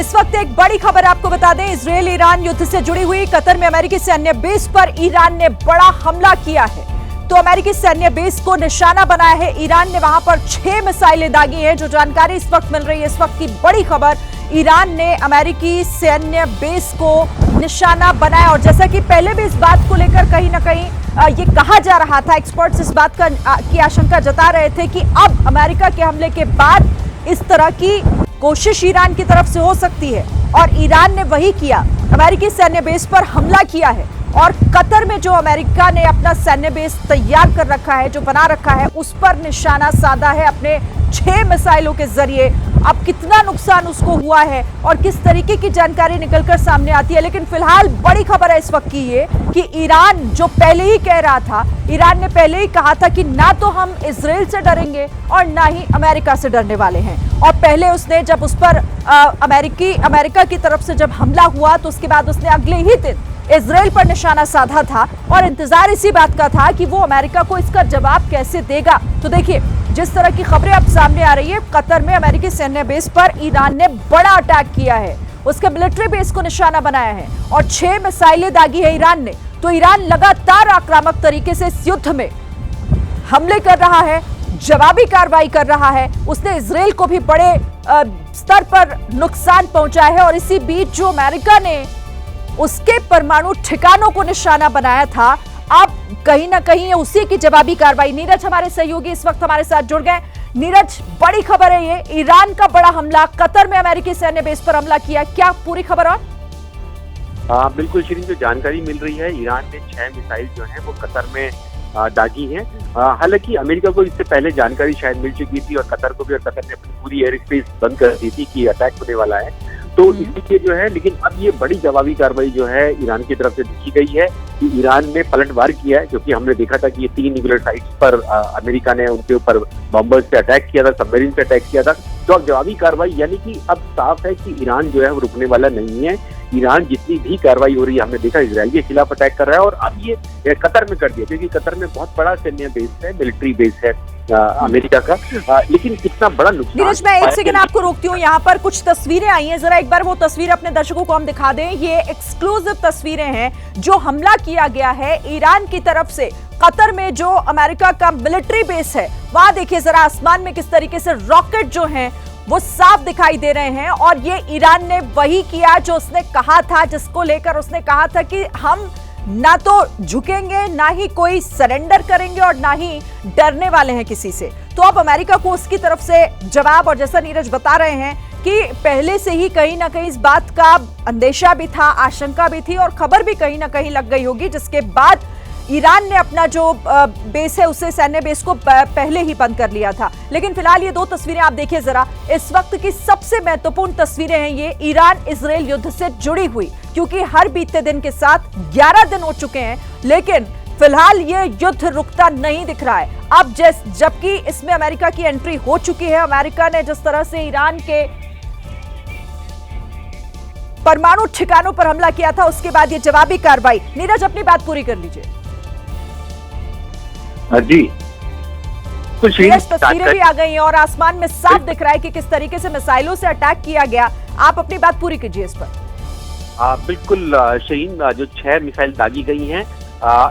इस वक्त एक बड़ी खबर आपको बता दें, इजरायल ईरान युद्ध से जुड़ी हुई। कतर में अमेरिकी सैन्य बेस पर ईरान ने बड़ा हमला किया है। तो अमेरिकी सैन्य बेस को निशाना बनाया है ईरान ने, वहां पर 6 मिसाइलें दागी हैं। जो जानकारी इस वक्त मिल रही है, इस वक्त की बड़ी खबर, ईरान ने अमेरिकी सैन्य बेस को निशाना बनाया। और जैसा कि पहले भी इस बात को लेकर कहीं ना कहीं ये कहा जा रहा था, एक्सपर्ट्स इस बात की आशंका जता रहे थे कि अब अमेरिका के हमले के बाद इस तरह की कोशिश ईरान की तरफ से हो सकती है। और ईरान ने वही किया, अमेरिकी सैन्य बेस पर हमला किया है। और कतर में जो अमेरिका ने अपना सैन्य बेस तैयार कर रखा है, जो बना रखा है, उस पर निशाना साधा है अपने 6 मिसाइलों के जरिए। अब कितना नुकसान उसको हुआ है और किस तरीके की जानकारी निकलकर सामने आती है। लेकिन फिलहाल बड़ी खबर है इस वक्त की ये कि ईरान जो पहले ही कह रहा था, ईरान ने पहले ही कहा था कि ना तो हम इजराइल से डरेंगे और ना ही अमेरिका से डरने वाले हैं। और पहले उसने जब उस पर अमेरिका की तरफ से जब हमला हुआ तो उसके बाद उसने अगले ही दिन इजराइल पर निशाना साधा था। और इंतजार इसी बात का था कि वो अमेरिका को इसका जवाब कैसे देगा। तो देखिए, जिस तरह की खबरें अब सामने आ रही है, कतर में अमेरिकी सैन्य बेस पर ईरान ने बड़ा अटैक किया है, उसके मिलिट्री बेस को निशाना बनाया है और 6 मिसाइलें दागी है ईरान ने। तो ईरान लगातार आक्रामक तरीके से इस युद्ध में हमले कर रहा है, जवाबी कार्रवाई कर रहा है। उसने इजराइल को भी बड़े स्तर पर नुकसान पहुंचाया है। और इसी बीच जो अमेरिका ने उसके परमाणु ठिकानों को निशाना बनाया था, अब कहीं ना कहीं उसी की जवाबी कार्रवाई। नीरज हमारे सहयोगी इस वक्त हमारे साथ जुड़ गए। नीरज, बड़ी खबर है ये, ईरान का बड़ा हमला, कतर में अमेरिकी सैन्य बेस पर हमला किया, क्या पूरी खबर? और बिल्कुल शिरीन, जो जानकारी मिल रही है, ईरान ने 6 मिसाइल जो है वो कतर में दागी हैं। हालांकि अमेरिका को इससे पहले जानकारी शायद मिल चुकी थी और कतर को भी, और कतर ने अपनी पूरी एयर स्पेस बंद कर दी थी कि अटैक होने वाला है। तो इसलिए जो है, लेकिन अब ये बड़ी जवाबी कार्रवाई जो है ईरान की तरफ से की गई है कि ईरान ने पलटवार किया है। क्योंकि हमने देखा था कि ये 3 न्यूक्लियर साइट्स पर अमेरिका ने उनके ऊपर बॉम्बर्स से अटैक किया था, सबमरीन से अटैक किया था। तो अब जवाबी कार्रवाई, यानी कि अब साफ है कि ईरान जो है वो रुकने वाला नहीं है। ईरान जितनी भी कार्रवाई हो रही है, हमने देखा इजराइल के खिलाफ अटैक कर रहा है और अब ये कतर में कर दिया, क्योंकि कतर में बहुत बड़ा सैन्य बेस है, मिलिट्री बेस है अमेरिका का। लेकिन कितना बड़ा नुकसान। नीरज, मैं एक सेकंड आपको रोकती हूँ, यहाँ पर कुछ तस्वीरें आई हैं, जरा एक बार वो तस्वीर अपने दर्शकों को हम दिखा दें। ये एक्सक्लूसिव तस्वीरें हैं जो हमला किया गया है ईरान की तरफ से कतर में, जो अमेरिका का मिलिट्री बेस है। वहां देखिए जरा आसमान में किस तरीके से रॉकेट जो हैं वो साफ दिखाई दे रहे हैं। और ये ईरान ने वही किया जो उसने कहा था, जिसको लेकर उसने कहा था कि हम ना तो झुकेंगे, ना ही कोई सरेंडर करेंगे और ना ही डरने वाले हैं किसी से। तो अब अमेरिका को उसकी तरफ से जवाब, और जैसा नीरज बता रहे हैं कि पहले से ही कहीं ना कहीं इस बात का अंदेशा भी था, आशंका भी थी और खबर भी कहीं ना कहीं लग गई होगी, जिसके बाद ईरान ने अपना जो बेस है, उसे सैन्य बेस को पहले ही बंद कर लिया था। लेकिन फिलहाल ये 2 तस्वीरें आप देखिए जरा, इस वक्त की सबसे महत्वपूर्ण तस्वीरें हैं ये ईरान इजराइल युद्ध से जुड़ी हुई, क्योंकि हर बीते दिन के साथ 11 दिन हो चुके हैं, लेकिन फिलहाल ये युद्ध रुकता नहीं दिख रहा है। अब जबकि इसमें अमेरिका की एंट्री हो चुकी है, अमेरिका ने जिस तरह से ईरान के परमाणु ठिकानों पर हमला किया था, उसके बाद ये जवाबी कार्रवाई। नीरज, अपनी बात पूरी कर लीजिए। जी, कुछ तस्वीरें भी आ गई हैं और आसमान में साफ दिख रहा है कि किस तरीके से मिसाइलों से अटैक किया गया। आप अपनी बात पूरी कीजिए इस पर। बिल्कुल शहीन, जो 6 मिसाइल दागी गई हैं,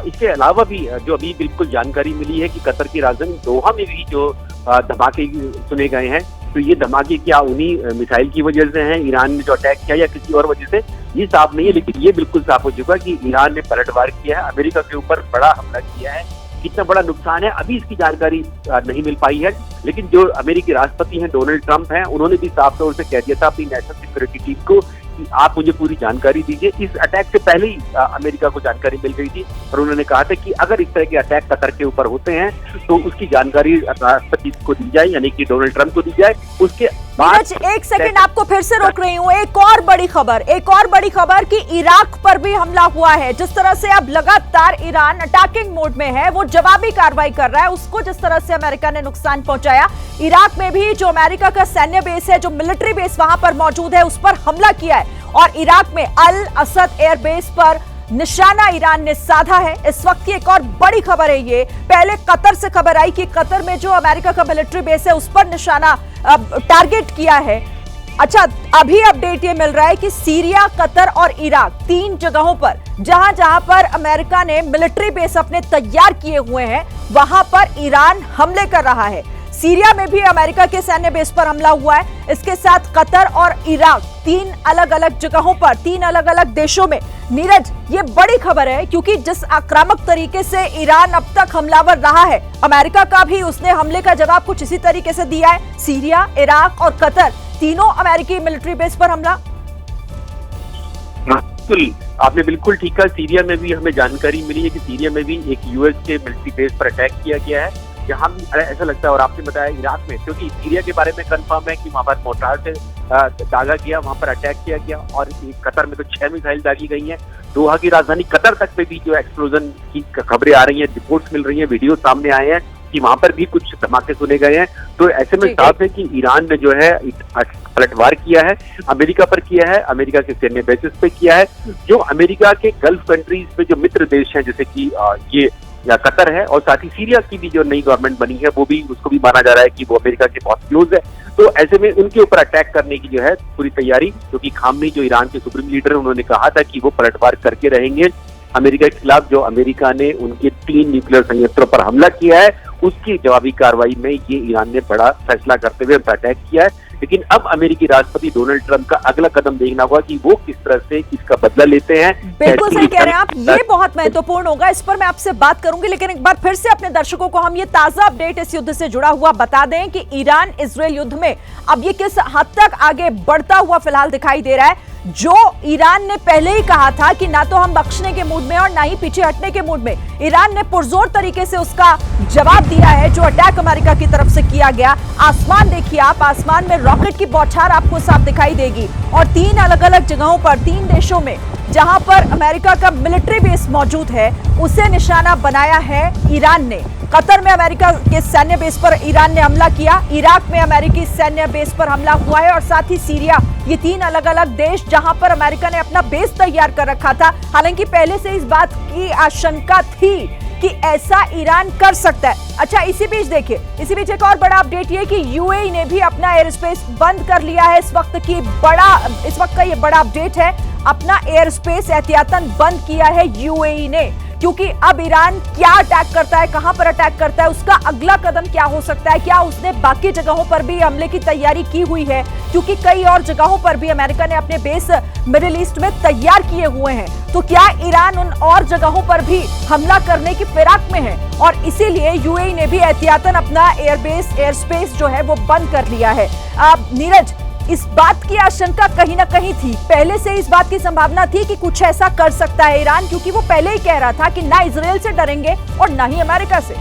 इसके अलावा भी जो अभी बिल्कुल जानकारी मिली है कि कतर की राजधानी दोहा में भी जो धमाके सुने गए हैं, तो ये धमाके क्या उन्हीं मिसाइल की वजह से हैं, ईरान ने जो अटैक किया, या किसी और वजह से, ये साफ नहीं है। लेकिन ये बिल्कुल साफ हो चुका है कि ईरान ने पलटवार किया है, अमेरिका के ऊपर बड़ा हमला किया है। कितना बड़ा नुकसान है अभी इसकी जानकारी नहीं मिल पाई है। लेकिन जो अमेरिकी राष्ट्रपति हैं डोनाल्ड ट्रंप हैं, उन्होंने भी साफ तौर से कह दिया था अपनी नेशनल सिक्योरिटी टीम को कि आप मुझे पूरी जानकारी दीजिए। इस अटैक से पहले ही अमेरिका को जानकारी मिल गई थी और उन्होंने कहा था कि अगर इस तरह के अटैक कतर के ऊपर होते हैं तो उसकी जानकारी राष्ट्रपति को दी जाए, यानी कि डोनाल्ड ट्रंप को दी जाए। उसके बाद एक सेकंड आपको फिर से रोक रही हूँ, एक और बड़ी खबर कि इराक पर भी हमला हुआ है। जिस तरह से अब लगातार ईरान अटैकिंग मोड में है, वो जवाबी कार्रवाई कर रहा है। उसको जिस तरह से अमेरिका ने नुकसान पहुंचाया, इराक में भी जो अमेरिका का सैन्य बेस है, जो मिलिट्री बेस वहां पर मौजूद है, उस पर हमला किया है। और इराक में अल असद एयरबेस पर निशाना ईरान ने साधा है। इस वक्त की एक और बड़ी खबर है ये, पहले कतर से खबर आई कि कतर में जो अमेरिका का मिलिट्री बेस है, उस पर निशाना टारगेट किया है। अच्छा, अभी अपडेट ये मिल रहा है कि सीरिया, कतर और इराक, 3 जगहों पर जहां जहां पर अमेरिका ने मिलिट्री बेस अपने तैयार किए हुए हैं, वहां पर ईरान हमले कर रहा है। सीरिया में भी अमेरिका के सैन्य बेस पर हमला हुआ है। इसके साथ कतर और इराक, 3 अलग अलग जगहों पर, 3 अलग अलग देशों में। नीरज, ये बड़ी खबर है क्योंकि जिस आक्रामक तरीके से ईरान अब तक हमलावर रहा है, अमेरिका का भी उसने हमले का जवाब कुछ इसी तरीके से दिया है। सीरिया, इराक और कतर, तीनों अमेरिकी मिलिट्री बेस पर हमला। बिल्कुल, आपने बिल्कुल ठीक कहा। सीरिया में भी हमें जानकारी मिली है कि सीरिया में भी एक यूएस के मिलिट्री बेस पर अटैक किया गया है, जहां ऐसा लगता है। और आपने बताया इराक में, क्योंकि सीरिया के बारे में कंफर्म है कि वहां पर मोर्टार से दागा गया, वहां पर अटैक किया गया। और कतर में तो 6 मिसाइल दागी गई हैं। दोहा की राजधानी कतर तक पे भी जो एक्सप्लोजन की खबरें आ रही हैं, रिपोर्ट्स मिल रही हैं, वीडियो सामने आए हैं कि वहां पर भी कुछ धमाके सुने गए हैं। तो ऐसे में साफ है कि ईरान ने जो है पलटवार किया है, अमेरिका पर किया है, अमेरिका के सैन्य बेसिस पे किया है। जो अमेरिका के गल्फ कंट्रीज में जो मित्र देश हैं, जैसे कि ये या कतर है, और साथ ही सीरिया की भी जो नई गवर्नमेंट बनी है, वो भी, उसको भी माना जा रहा है कि वो अमेरिका के बहुत क्लोज है। तो ऐसे में उनके ऊपर अटैक करने की जो है पूरी तैयारी, क्योंकि खामनी जो ईरान के सुप्रीम लीडर है, उन्होंने कहा था कि वो पलटवार करके रहेंगे अमेरिका के खिलाफ। जो अमेरिका ने उनके 3 न्यूक्लियर संयंत्रों पर हमला किया है, उसकी जवाबी कार्रवाई में ये ईरान ने बड़ा फैसला करते हुए अटैक किया है। लेकिन अब अमेरिकी राष्ट्रपति डोनाल्ड ट्रंप का अगला कदम देखना होगा कि वो किस तरह से इसका बदला लेते हैं। बिल्कुल सही कह रहे हैं आप, ये बहुत महत्वपूर्ण होगा, इस पर मैं आपसे बात करूंगी। लेकिन एक बार फिर से अपने दर्शकों को हम ये ताजा अपडेट इस युद्ध से जुड़ा हुआ बता दें कि ईरान इजरायल युद्ध में अब ये किस हद तक आगे बढ़ता हुआ फिलहाल दिखाई दे रहा है। जो ईरान ने पहले ही कहा था कि ना तो हम बख्शने के मूड में और ना ही पीछे हटने के मूड में, ईरान ने पुरजोर तरीके से उसका जवाब दिया है। जो अटैक अमेरिका की तरफ से किया गया, आसमान देखिए आप, आसमान में रॉकेट की बौछार आपको साफ दिखाई देगी। और 3 अलग अलग जगहों पर, 3 देशों में जहां पर अमेरिका का मिलिट्री बेस मौजूद है, उसे निशाना बनाया है ईरान ने। कतर में अमेरिका के सैन्य बेस पर ईरान ने हमला किया, इराक में अमेरिकी सैन्य बेस पर हमला हुआ है, और साथ ही सीरिया, ये 3 अलग अलग देश जहां पर अमेरिका ने अपना बेस तैयार कर रखा था। हालांकि पहले से इस बात की आशंका थी कि ऐसा ईरान कर सकता है। अच्छा, इसी बीच देखिए, इसी बीच एक और बड़ा अपडेट ये कि यूएई ने भी अपना एयर स्पेस बंद कर लिया है। इस वक्त का ये बड़ा अपडेट है, अपना एयर स्पेस एहतियातन बंद किया है यूएई ने, क्योंकि अब ईरान क्या अटैक करता है, कहां पर अटैक करता है, उसका अगला कदम क्या हो सकता है। क्या उसने बाकी जगहों पर भी हमले की तैयारी की हुई है, क्योंकि कई और जगहों पर भी अमेरिका ने अपने बेस मिडिल ईस्ट में तैयार किए हुए हैं। तो क्या ईरान उन और जगहों पर भी हमला करने की फिराक में है, और इसीलिए यूएई ने भी एहतियातन अपना एयर स्पेस जो है वो बंद कर लिया है। नीरज, इस बात की आशंका कहीं ना कहीं थी, पहले से इस बात की संभावना थी कि कुछ ऐसा कर सकता है ईरान, क्योंकि वो पहले ही कह रहा था कि ना इजराइल से डरेंगे और ना ही अमेरिका से।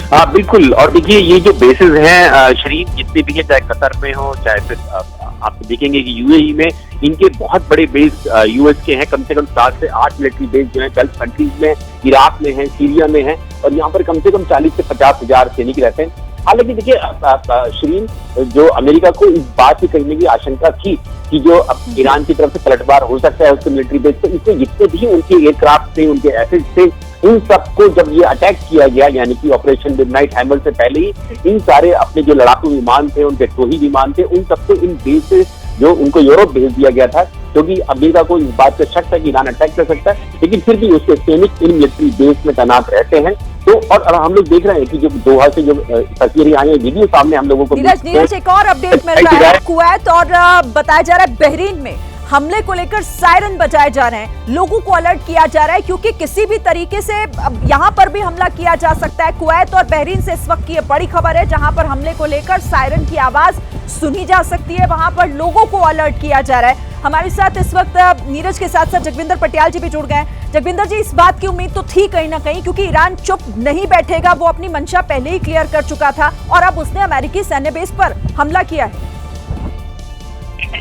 हाँ बिल्कुल, और देखिए ये जो बेसिस हैं शरीफ, जितने भी हैं, चाहे कतर में हो, चाहे फिर आप देखेंगे कि यूएई में इनके बहुत बड़े बेस यूएस के हैं। कम से कम 7 से 8 मिलिट्री बेस जो है गल्फ कंट्रीज में, इराक में है, सीरिया में है, और यहाँ पर कम से कम 40 से 50 हजार सैनिक रहते हैं। हालांकि देखिए श्रीन, जो अमेरिका को इस बात की कहीं की आशंका थी कि जो ईरान की तरफ से पलटवार हो सकता है उसके मिलिट्री बेस पे, इससे जितने भी उनके एयरक्राफ्ट थे, उनके एसेट थे, इन सबको जब ये अटैक किया गया, यानी कि ऑपरेशन मिडनाइट हैमर से पहले ही इन सारे अपने जो लड़ाकू विमान थे, उनके टोही विमान थे, उन सबको इन बेस से जो उनको यूरोप भेज दिया गया था, क्योंकि अमेरिका को इस बात का शक था कि ईरान अटैक कर सकता है। लेकिन फिर भी उसके सैनिक इन मिलिट्री बेस में तैनात रहते हैं। तो और हम लोग देख रहे हैं कि जो दोहा से जो तस्वीरें आई है, वीडियो सामने हम लोगों को। नीरज, एक और अपडेट मिल रहा है, कुवैत और बताया जा रहा है बहरीन में हमले को लेकर सायरन बजाए जा रहे हैं, लोगों को अलर्ट किया जा रहा है, क्योंकि किसी भी तरीके से यहाँ पर भी हमला किया जा सकता है। कुवैत और बहरीन से इस वक्त की ये बड़ी खबर है, जहां पर हमले को लेकर सायरन की आवाज सुनी जा सकती है, वहां पर लोगों को अलर्ट किया जा रहा है। हमारे साथ इस वक्त नीरज के साथ साथ जगविंदर पटियाल जी भी जुड़ गए। जगविंदर जी, इस बात की उम्मीद तो थी कहीं ना कहीं, क्योंकि ईरान चुप नहीं बैठेगा, वो अपनी मंशा पहले ही क्लियर कर चुका था, और अब उसने अमेरिकी सैन्य बेस पर हमला किया है।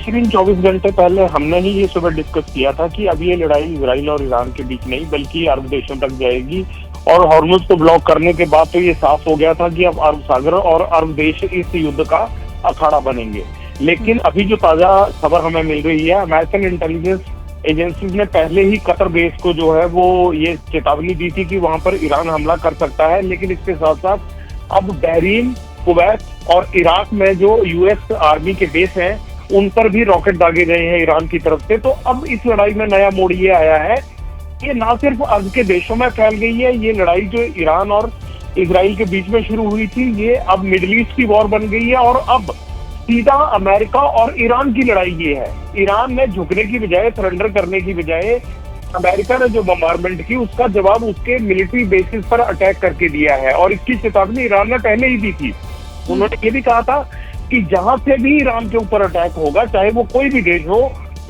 24 घंटे पहले हमने ही ये सुबह डिस्कस किया था कि अब ये लड़ाई इजराइल और ईरान के बीच नहीं, बल्कि अरब देशों तक जाएगी। और हॉर्मुज को ब्लॉक करने के बाद तो ये साफ हो गया था कि अब अरब सागर और अरब देश इस युद्ध का अखाड़ा बनेंगे। लेकिन अभी जो ताजा खबर हमें मिल रही है, अमेरिकन इंटेलिजेंस एजेंसीज ने पहले ही कतर बेस को जो है वो ये चेतावनी दी थी कि वहां पर ईरान हमला कर सकता है। लेकिन इसके साथ साथ अब बहरीन कुवैत और इराक में जो यूएस आर्मी के बेस हैं उन पर भी रॉकेट दागे गए हैं ईरान की तरफ से। तो अब इस लड़ाई में नया मोड़ ये आया है, ये ना सिर्फ अर्ब के देशों में फैल गई है, ये लड़ाई जो ईरान और इजराइल के बीच में शुरू हुई थी ये अब मिडिल ईस्ट की वॉर बन गई है। और अब सीधा अमेरिका और ईरान की लड़ाई ये है। ईरान ने झुकने की बजाय, सरेंडर करने की बजाय, अमेरिका ने जो बम्बारमेंट की उसका जवाब उसके मिलिट्री बेसिस पर अटैक करके दिया है। और इसकी चेतावनी ईरान ने पहले ही दी थी। उन्होंने ये भी कहा था कि जहां से भी ईरान के ऊपर अटैक होगा, चाहे वो कोई भी देश हो,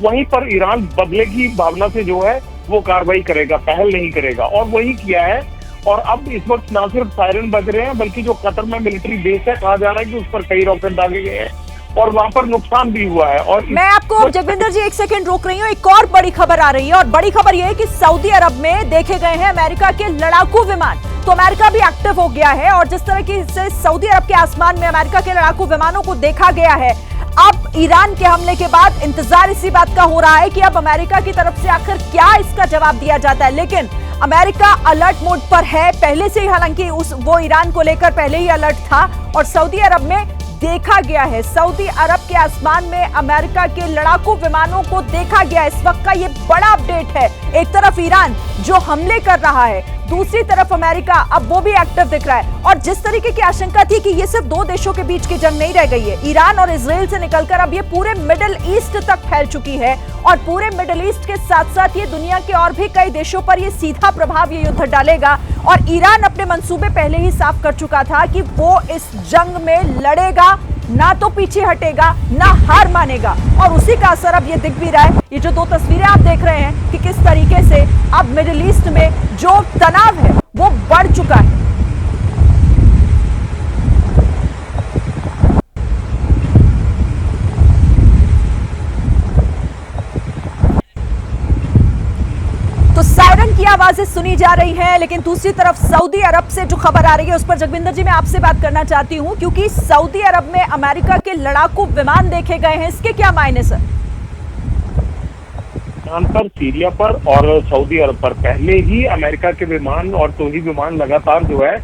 वहीं पर ईरान बदले की भावना से जो है वो कार्रवाई करेगा, पहल नहीं करेगा। और वही किया है। और अब इस वक्त ना सिर्फ सायरन बज रहे हैं बल्कि जो कतर में मिलिट्री बेस है, कहा जा रहा है कि उस पर कई रॉकेट दागे गए हैं और वहां पर नुकसान भी हुआ है। और मैं आपको जगविंदर जी एक सेकंड रोक रही हूँ। एक और बड़ी खबर आ रही है और बड़ी खबर यह है कि सऊदी अरब में देखे गए हैं अमेरिका के लड़ाकू विमान। तो अमेरिका भी एक्टिव हो गया है और जिस तरह की से सऊदी अरब के आसमान में अमेरिका के लड़ाकू विमानों को देखा गया है, अब ईरान के हमले के बाद इंतजार इसी बात का हो रहा है कि अब अमेरिका की तरफ से आखिर क्या इसका जवाब दिया जाता है। लेकिन अमेरिका अलर्ट मोड पर है पहले से ही, हालांकि वो ईरान को लेकर पहले ही अलर्ट था। और सऊदी अरब में देखा गया है, सऊदी अरब के आसमान में अमेरिका के लड़ाकू विमानों को देखा गया। इस वक्त का ये बड़ा अपडेट है। एक तरफ ईरान जो हमले कर रहा है, दूसरी तरफ अमेरिका अब वो भी एक्टिव दिख रहा है। और जिस तरीके की आशंका थी कि ये सिर्फ दो देशों के बीच की जंग नहीं रह गई है, ईरान और इजराइल से निकलकर अब ये पूरे मिडिल ईस्ट तक फैल चुकी है। और पूरे मिडिल ईस्ट के साथ साथ ये दुनिया के और भी कई देशों पर ये सीधा प्रभाव ये युद्ध डालेगा। और ईरान अपने मंसूबे पहले ही साफ कर चुका था कि वो इस जंग में लड़ेगा, ना तो पीछे हटेगा, ना हार मानेगा। और उसी का असर अब ये दिख भी रहा है। ये जो दो तस्वीरें आप देख रहे हैं कि किस तरीके से अब मिडिल ईस्ट में जो तनाव है वो बढ़ चुका है। तो सायरन की आवाजें सुनी जा रही हैं, लेकिन दूसरी तरफ सऊदी अरब से जो खबर आ रही है उस पर जगविंदर जी मैं आपसे बात करना चाहती हूं, क्योंकि सऊदी अरब में अमेरिका के लड़ाकू विमान देखे गए हैं। इसके क्या मायने सर? ईरान पर, सीरिया पर और सऊदी अरब पर पहले ही अमेरिका के विमान और टोही विमान लगातार जो है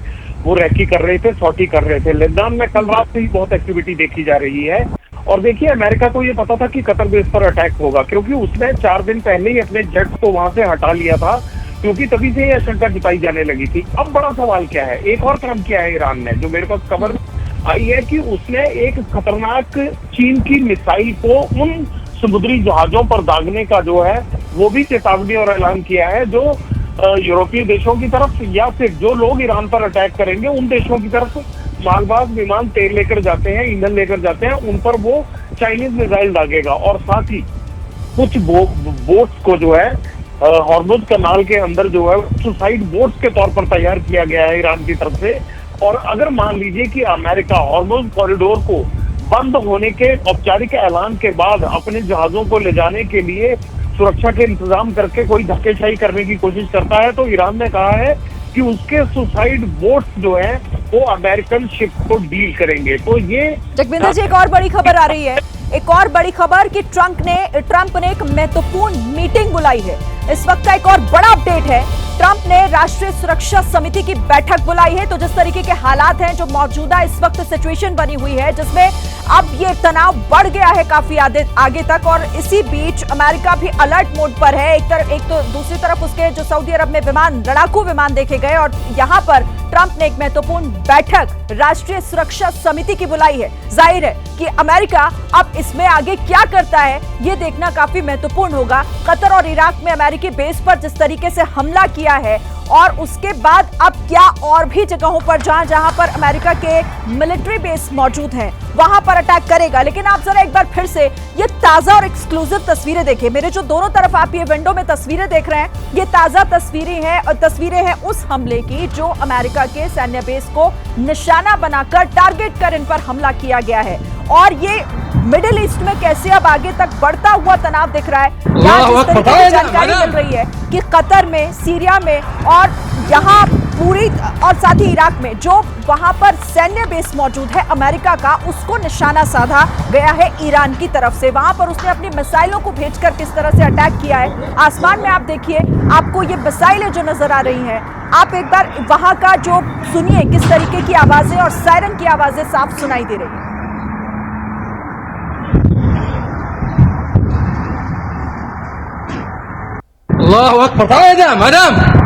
वो रैकी कर रहे थे, सॉटी कर रहे थे। लेबनान में कल रात से ही बहुत एक्टिविटी देखी जा रही है। और देखिए, अमेरिका को ये पता था कि कतर बेस पर अटैक होगा, क्योंकि उसने 4 दिन पहले ही अपने जेट को वहां से हटा लिया था, क्योंकि तभी से ये आशंका जताई जाने लगी थी। अब बड़ा सवाल क्या है, एक और काम किया है ईरान ने, जो मेरे पास खबर आई है कि उसने एक खतरनाक चीन की मिसाइल को उन समुद्री जहाजों पर दागने का जो है वो भी चेतावनी और ऐलान किया है, जो यूरोपीय देशों की तरफ या फिर जो लोग ईरान पर अटैक करेंगे उन देशों की तरफ मालवाहक विमान तेल लेकर जाते हैं, ईंधन लेकर जाते हैं, उन पर वो चाइनीज मिसाइल दागेगा। और साथ ही कुछ बोट्स को जो है हॉर्मुज कनाल के अंदर जो है सुसाइड बोट्स के तौर पर तैयार किया गया है ईरान की तरफ से। और अगर मान लीजिए कि अमेरिका हॉर्मुज कॉरिडोर को बंद होने के औपचारिक ऐलान के बाद अपने जहाजों को ले जाने के लिए सुरक्षा के इंतजाम करके कोई धक्केशाही करने की कोशिश करता है, तो ईरान ने कहा है कि उसके सुसाइड बोट्स जो है वो अमेरिकन शिप को डील करेंगे। तो ये जगविंदर जी, एक और बड़ी खबर आ रही है, एक और बड़ी खबर कि ट्रंप ने एक महत्वपूर्ण मीटिंग बुलाई है। इस वक्त का एक और बड़ा अपडेट है, ट्रंप ने राष्ट्रीय सुरक्षा समिति की बैठक बुलाई है। तो जिस तरीके के हालात हैं, जो मौजूदा इस वक्त सिचुएशन बनी हुई है, जिसमें अब ये तनाव बढ़ गया है काफी आगे तक, और इसी बीच अमेरिका भी अलर्ट मोड पर है। एक तो दूसरी तरफ उसके जो सऊदी अरब में विमान, लड़ाकू विमान देखे गए, और यहाँ पर ट्रंप ने एक महत्वपूर्ण बैठक राष्ट्रीय सुरक्षा समिति की बुलाई है। जाहिर है कि अमेरिका अब इसमें आगे क्या करता है ये देखना काफी महत्वपूर्ण होगा। कतर और इराक में अमेरिकी बेस पर जिस तरीके से हमला किया है, और उसके बाद अब क्या और भी जगहों पर जहां पर अमेरिका के मिलिट्री बेस मौजूद हैं वहां पर अटैक करेगा। लेकिन आप जरा एक बार फिर से ये ताजा और एक्सक्लूसिव तस्वीरें देखिए। मेरे जो दोनों तरफ आप ये विंडो में तस्वीरें देख रहे हैं, ये ताजा तस्वीरें हैं उस हमले की जो अमेरिका के सैन्य बेस को निशाना बनाकर, टारगेट कर इन पर हमला किया गया है। और ये मिडिल ईस्ट में कैसे अब आगे तक बढ़ता हुआ तनाव दिख रहा है। यहाँ जिस तरीके की जानकारी मिल रही है कि कतर में, सीरिया में और यहाँ पूरी और साथ ही इराक में जो वहां पर सैन्य बेस मौजूद है अमेरिका का, उसको निशाना साधा गया है ईरान की तरफ से। वहां पर उसने अपनी मिसाइलों को भेजकर किस तरह से अटैक किया है। आसमान में आप देखिए, आपको ये मिसाइलें जो नजर आ रही हैं, आप एक बार वहां का जो सुनिए किस तरीके की आवाजें और सायरन की आवाजें साफ सुनाई दे रही है। अल्लाहु अकबर, मैडम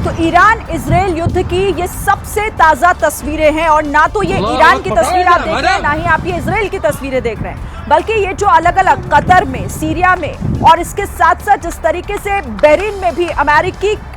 तो ईरान इजराइल युद्ध की ये सबसे ताजा तस्वीरें हैं, और ना तो ये ईरान की तस्वीर आप देख रहे हैं, ना ही आप ये इजराइल की तस्वीरें देख रहे हैं, बल्कि ये जो अलग अलग कतर में, सीरिया में और इसके साथ साथ जिस तरीके से बहरीन में भी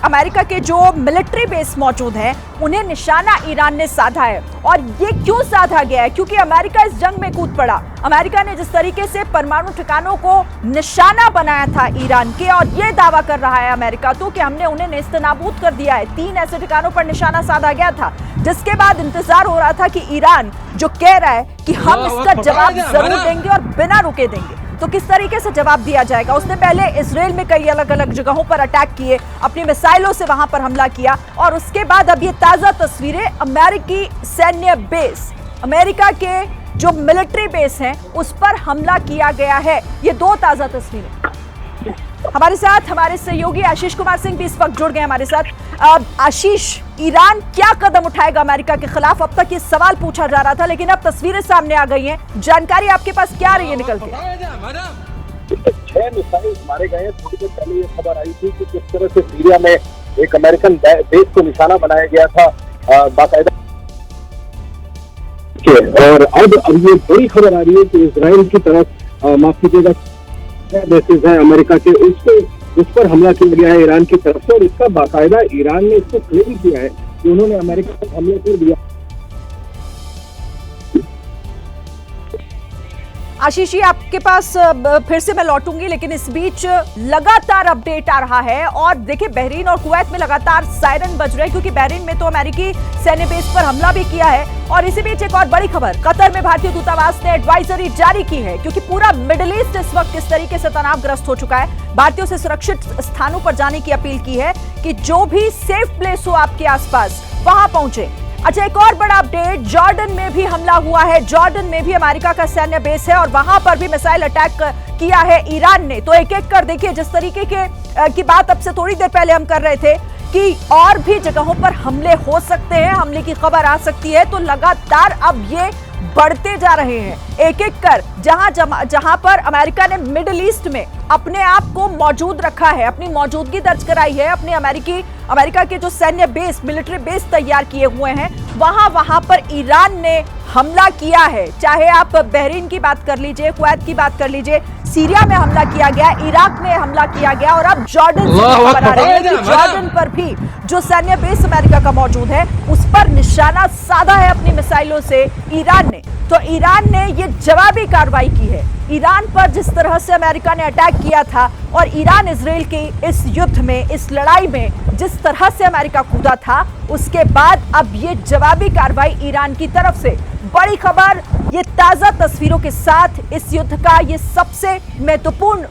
अमेरिका के जो मिलिट्री बेस मौजूद हैं, उन्हें निशाना ईरान ने साधा है। और ये क्यों साधा गया है? क्योंकि अमेरिका इस जंग में कूद पड़ा। अमेरिका ने जिस तरीके से परमाणु ठिकानों को निशाना बनाया था ईरान के, और ये दावा कर रहा है अमेरिका तो कि हमने उन्हें नेस्तनाबूद कर दिया है। 3 ऐसे ठिकानों पर निशाना साधा गया था, जिसके बाद इंतजार हो रहा था कि ईरान जो कह रहा है कि हम इसका जवाब जरूर देंगे और बिना रुके देंगे, तो किस तरीके से जवाब दिया जाएगा। उसने पहले इजराइल में कई अलग अलग जगहों पर अटैक किए, अपनी मिसाइलों से वहां पर हमला किया, और उसके बाद अब ये ताजा तस्वीरें अमेरिकी सैन्य बेस, अमेरिका के जो मिलिट्री बेस हैं, उस पर हमला किया गया है। ये 2 ताजा तस्वीरें। हमारे साथ हमारे सहयोगी आशीष कुमार सिंह भी इस वक्त जुड़ गए हमारे साथ। आशीष, ईरान क्या कदम उठाएगा अमेरिका के खिलाफ? अब तक ये सवाल पूछा जा रहा था, लेकिन अब तस्वीरें सामने आ गई हैं। जानकारी आपके पास क्या आ रही है निकल के? 6 मिसाइल मारे गए हैं। थोड़ी देर पहले ये खबर आई थी कि किस तरह से सीरिया में एक अमेरिकन बेस को निशाना बनाया गया था बाकायदा। और अब ये बड़ी खबर आ रही है कि इजराइल की तरफ माफ कीजिएगा बेसिस है अमेरिका के, उस पर हमला किया गया है ईरान की तरफ से, और इसका बाकायदा ईरान ने इसको क्लेम किया है कि उन्होंने अमेरिका पर हमला कर दिया। आशीष जी, आपके पास फिर से मैं लौटूंगी, लेकिन इस बीच लगातार अपडेट आ रहा है। और देखिए, बहरीन और कुवैत में लगातार सायरन बज रहे हैं, क्योंकि बहरीन में तो अमेरिकी सैन्य बेस पर हमला भी किया है। और इसी बीच एक और बड़ी खबर, कतर में भारतीय दूतावास ने एडवाइजरी जारी की है, क्योंकि पूरा मिडिल ईस्ट इस वक्त इस तरीके से तनावग्रस्त हो चुका है। भारतीयों से सुरक्षित स्थानों पर जाने की अपील की है कि जो भी सेफ प्लेस हो आपके आसपास, वहां पहुंचे। अच्छा, एक और बड़ा अपडेट, जॉर्डन में भी हमला हुआ है। जॉर्डन में भी अमेरिका का सैन्य बेस है, और वहां पर भी मिसाइल अटैक किया है ईरान ने। तो एक एक कर देखिए, जिस तरीके की बात अब से थोड़ी देर पहले हम कर रहे थे कि और भी जगहों पर हमले हो सकते हैं, हमले की खबर आ सकती है, तो लगातार अब ये बढ़ते जा रहे हैं एक एक कर। जहां पर अमेरिका ने मिडिल ईस्ट में अपने आप को मौजूद रखा है, अपनी मौजूदगी दर्ज कराई है, अपने अमेरिका के जो सैन्य बेस, मिलिट्री बेस तैयार किए हुए हैं, वहां पर ईरान ने हमला किया है। चाहे आप बहरीन की बात कर लीजिए, कुवैत की बात कर लीजिए, सीरिया में हमला किया गया, इराक में हमला किया गया, और अब जॉर्डन से खबर आ रही है कि जॉर्डन पर भी जो सैन्य बेस अमेरिका का मौजूद है, उस पर निशाना साधा है अपनी मिसाइलों से ईरान ने। तो ईरान ने ये जवाबी कार्रवाई की है। ईरान पर जिस तरह से अमेरिका ने अटैक किया था, और ईरान इजराइल के इस युद्ध में, इस लड़ाई में जिस तरह से अमेरिका कूदा था, उसके बाद अब ये जवाबी कार्रवाई ईरान की तरफ से। बड़ी खबर, ये ताजा तस्वीरों के साथ इस युद्ध का ये सबसे महत्वपूर्ण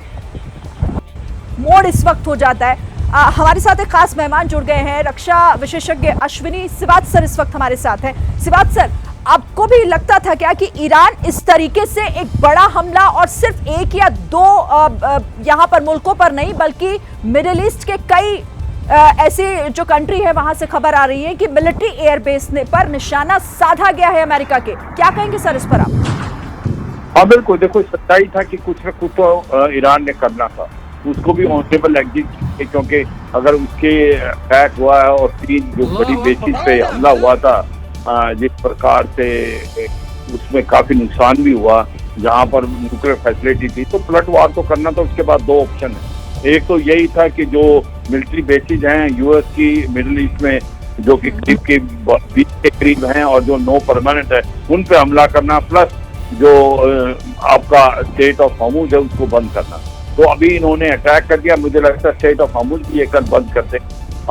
मोड़ इस वक्त हो जाता है। हमारे साथ एक खास मेहमान जुड़ गए हैं, रक्षा विशेषज्ञ अश्विनी श्रीवास्तव इस वक्त हमारे साथ हैं। श्रीवास्तव, आपको भी लगता था क्या कि ईरान इस तरीके से एक बड़ा हमला, और सिर्फ 1 या 2 यहाँ पर मुल्कों पर नहीं, बल्कि मिडिल ईस्ट के कई ऐसी जो कंट्री है वहां से खबर आ रही है कि मिलिट्री एयरबेस पर निशाना साधा गया है अमेरिका के? क्या कहेंगे सर इस पर आप? हाँ बिल्कुल, देखो सच्चाई था कि कुछ न कुछ तो ईरान ने करना था, उसको भी ऑनरेबल एग्जिट, क्योंकि अगर उसके अटैक हुआ है और 3 जो बड़ी बेसिस पे हमला हुआ था, जिस प्रकार से उसमें काफी नुकसान भी हुआ, जहां पर न्यूक्लियर फैसिलिटी थी, तो पलट वार तो करना था। उसके बाद 2 ऑप्शन है, एक तो यही था कि जो मिलिट्री बेसिस हैं यूएस की मिडिल ईस्ट में, जो कि करीब के 20 के करीब हैं और जो 9 परमानेंट है, उन पे हमला करना, प्लस जो आपका स्टेट ऑफ हॉर्मुज है उसको बंद करना। तो अभी इन्होंने अटैक कर दिया, मुझे लगता है स्टेट ऑफ हॉर्मुज भी एक बंद कर दें।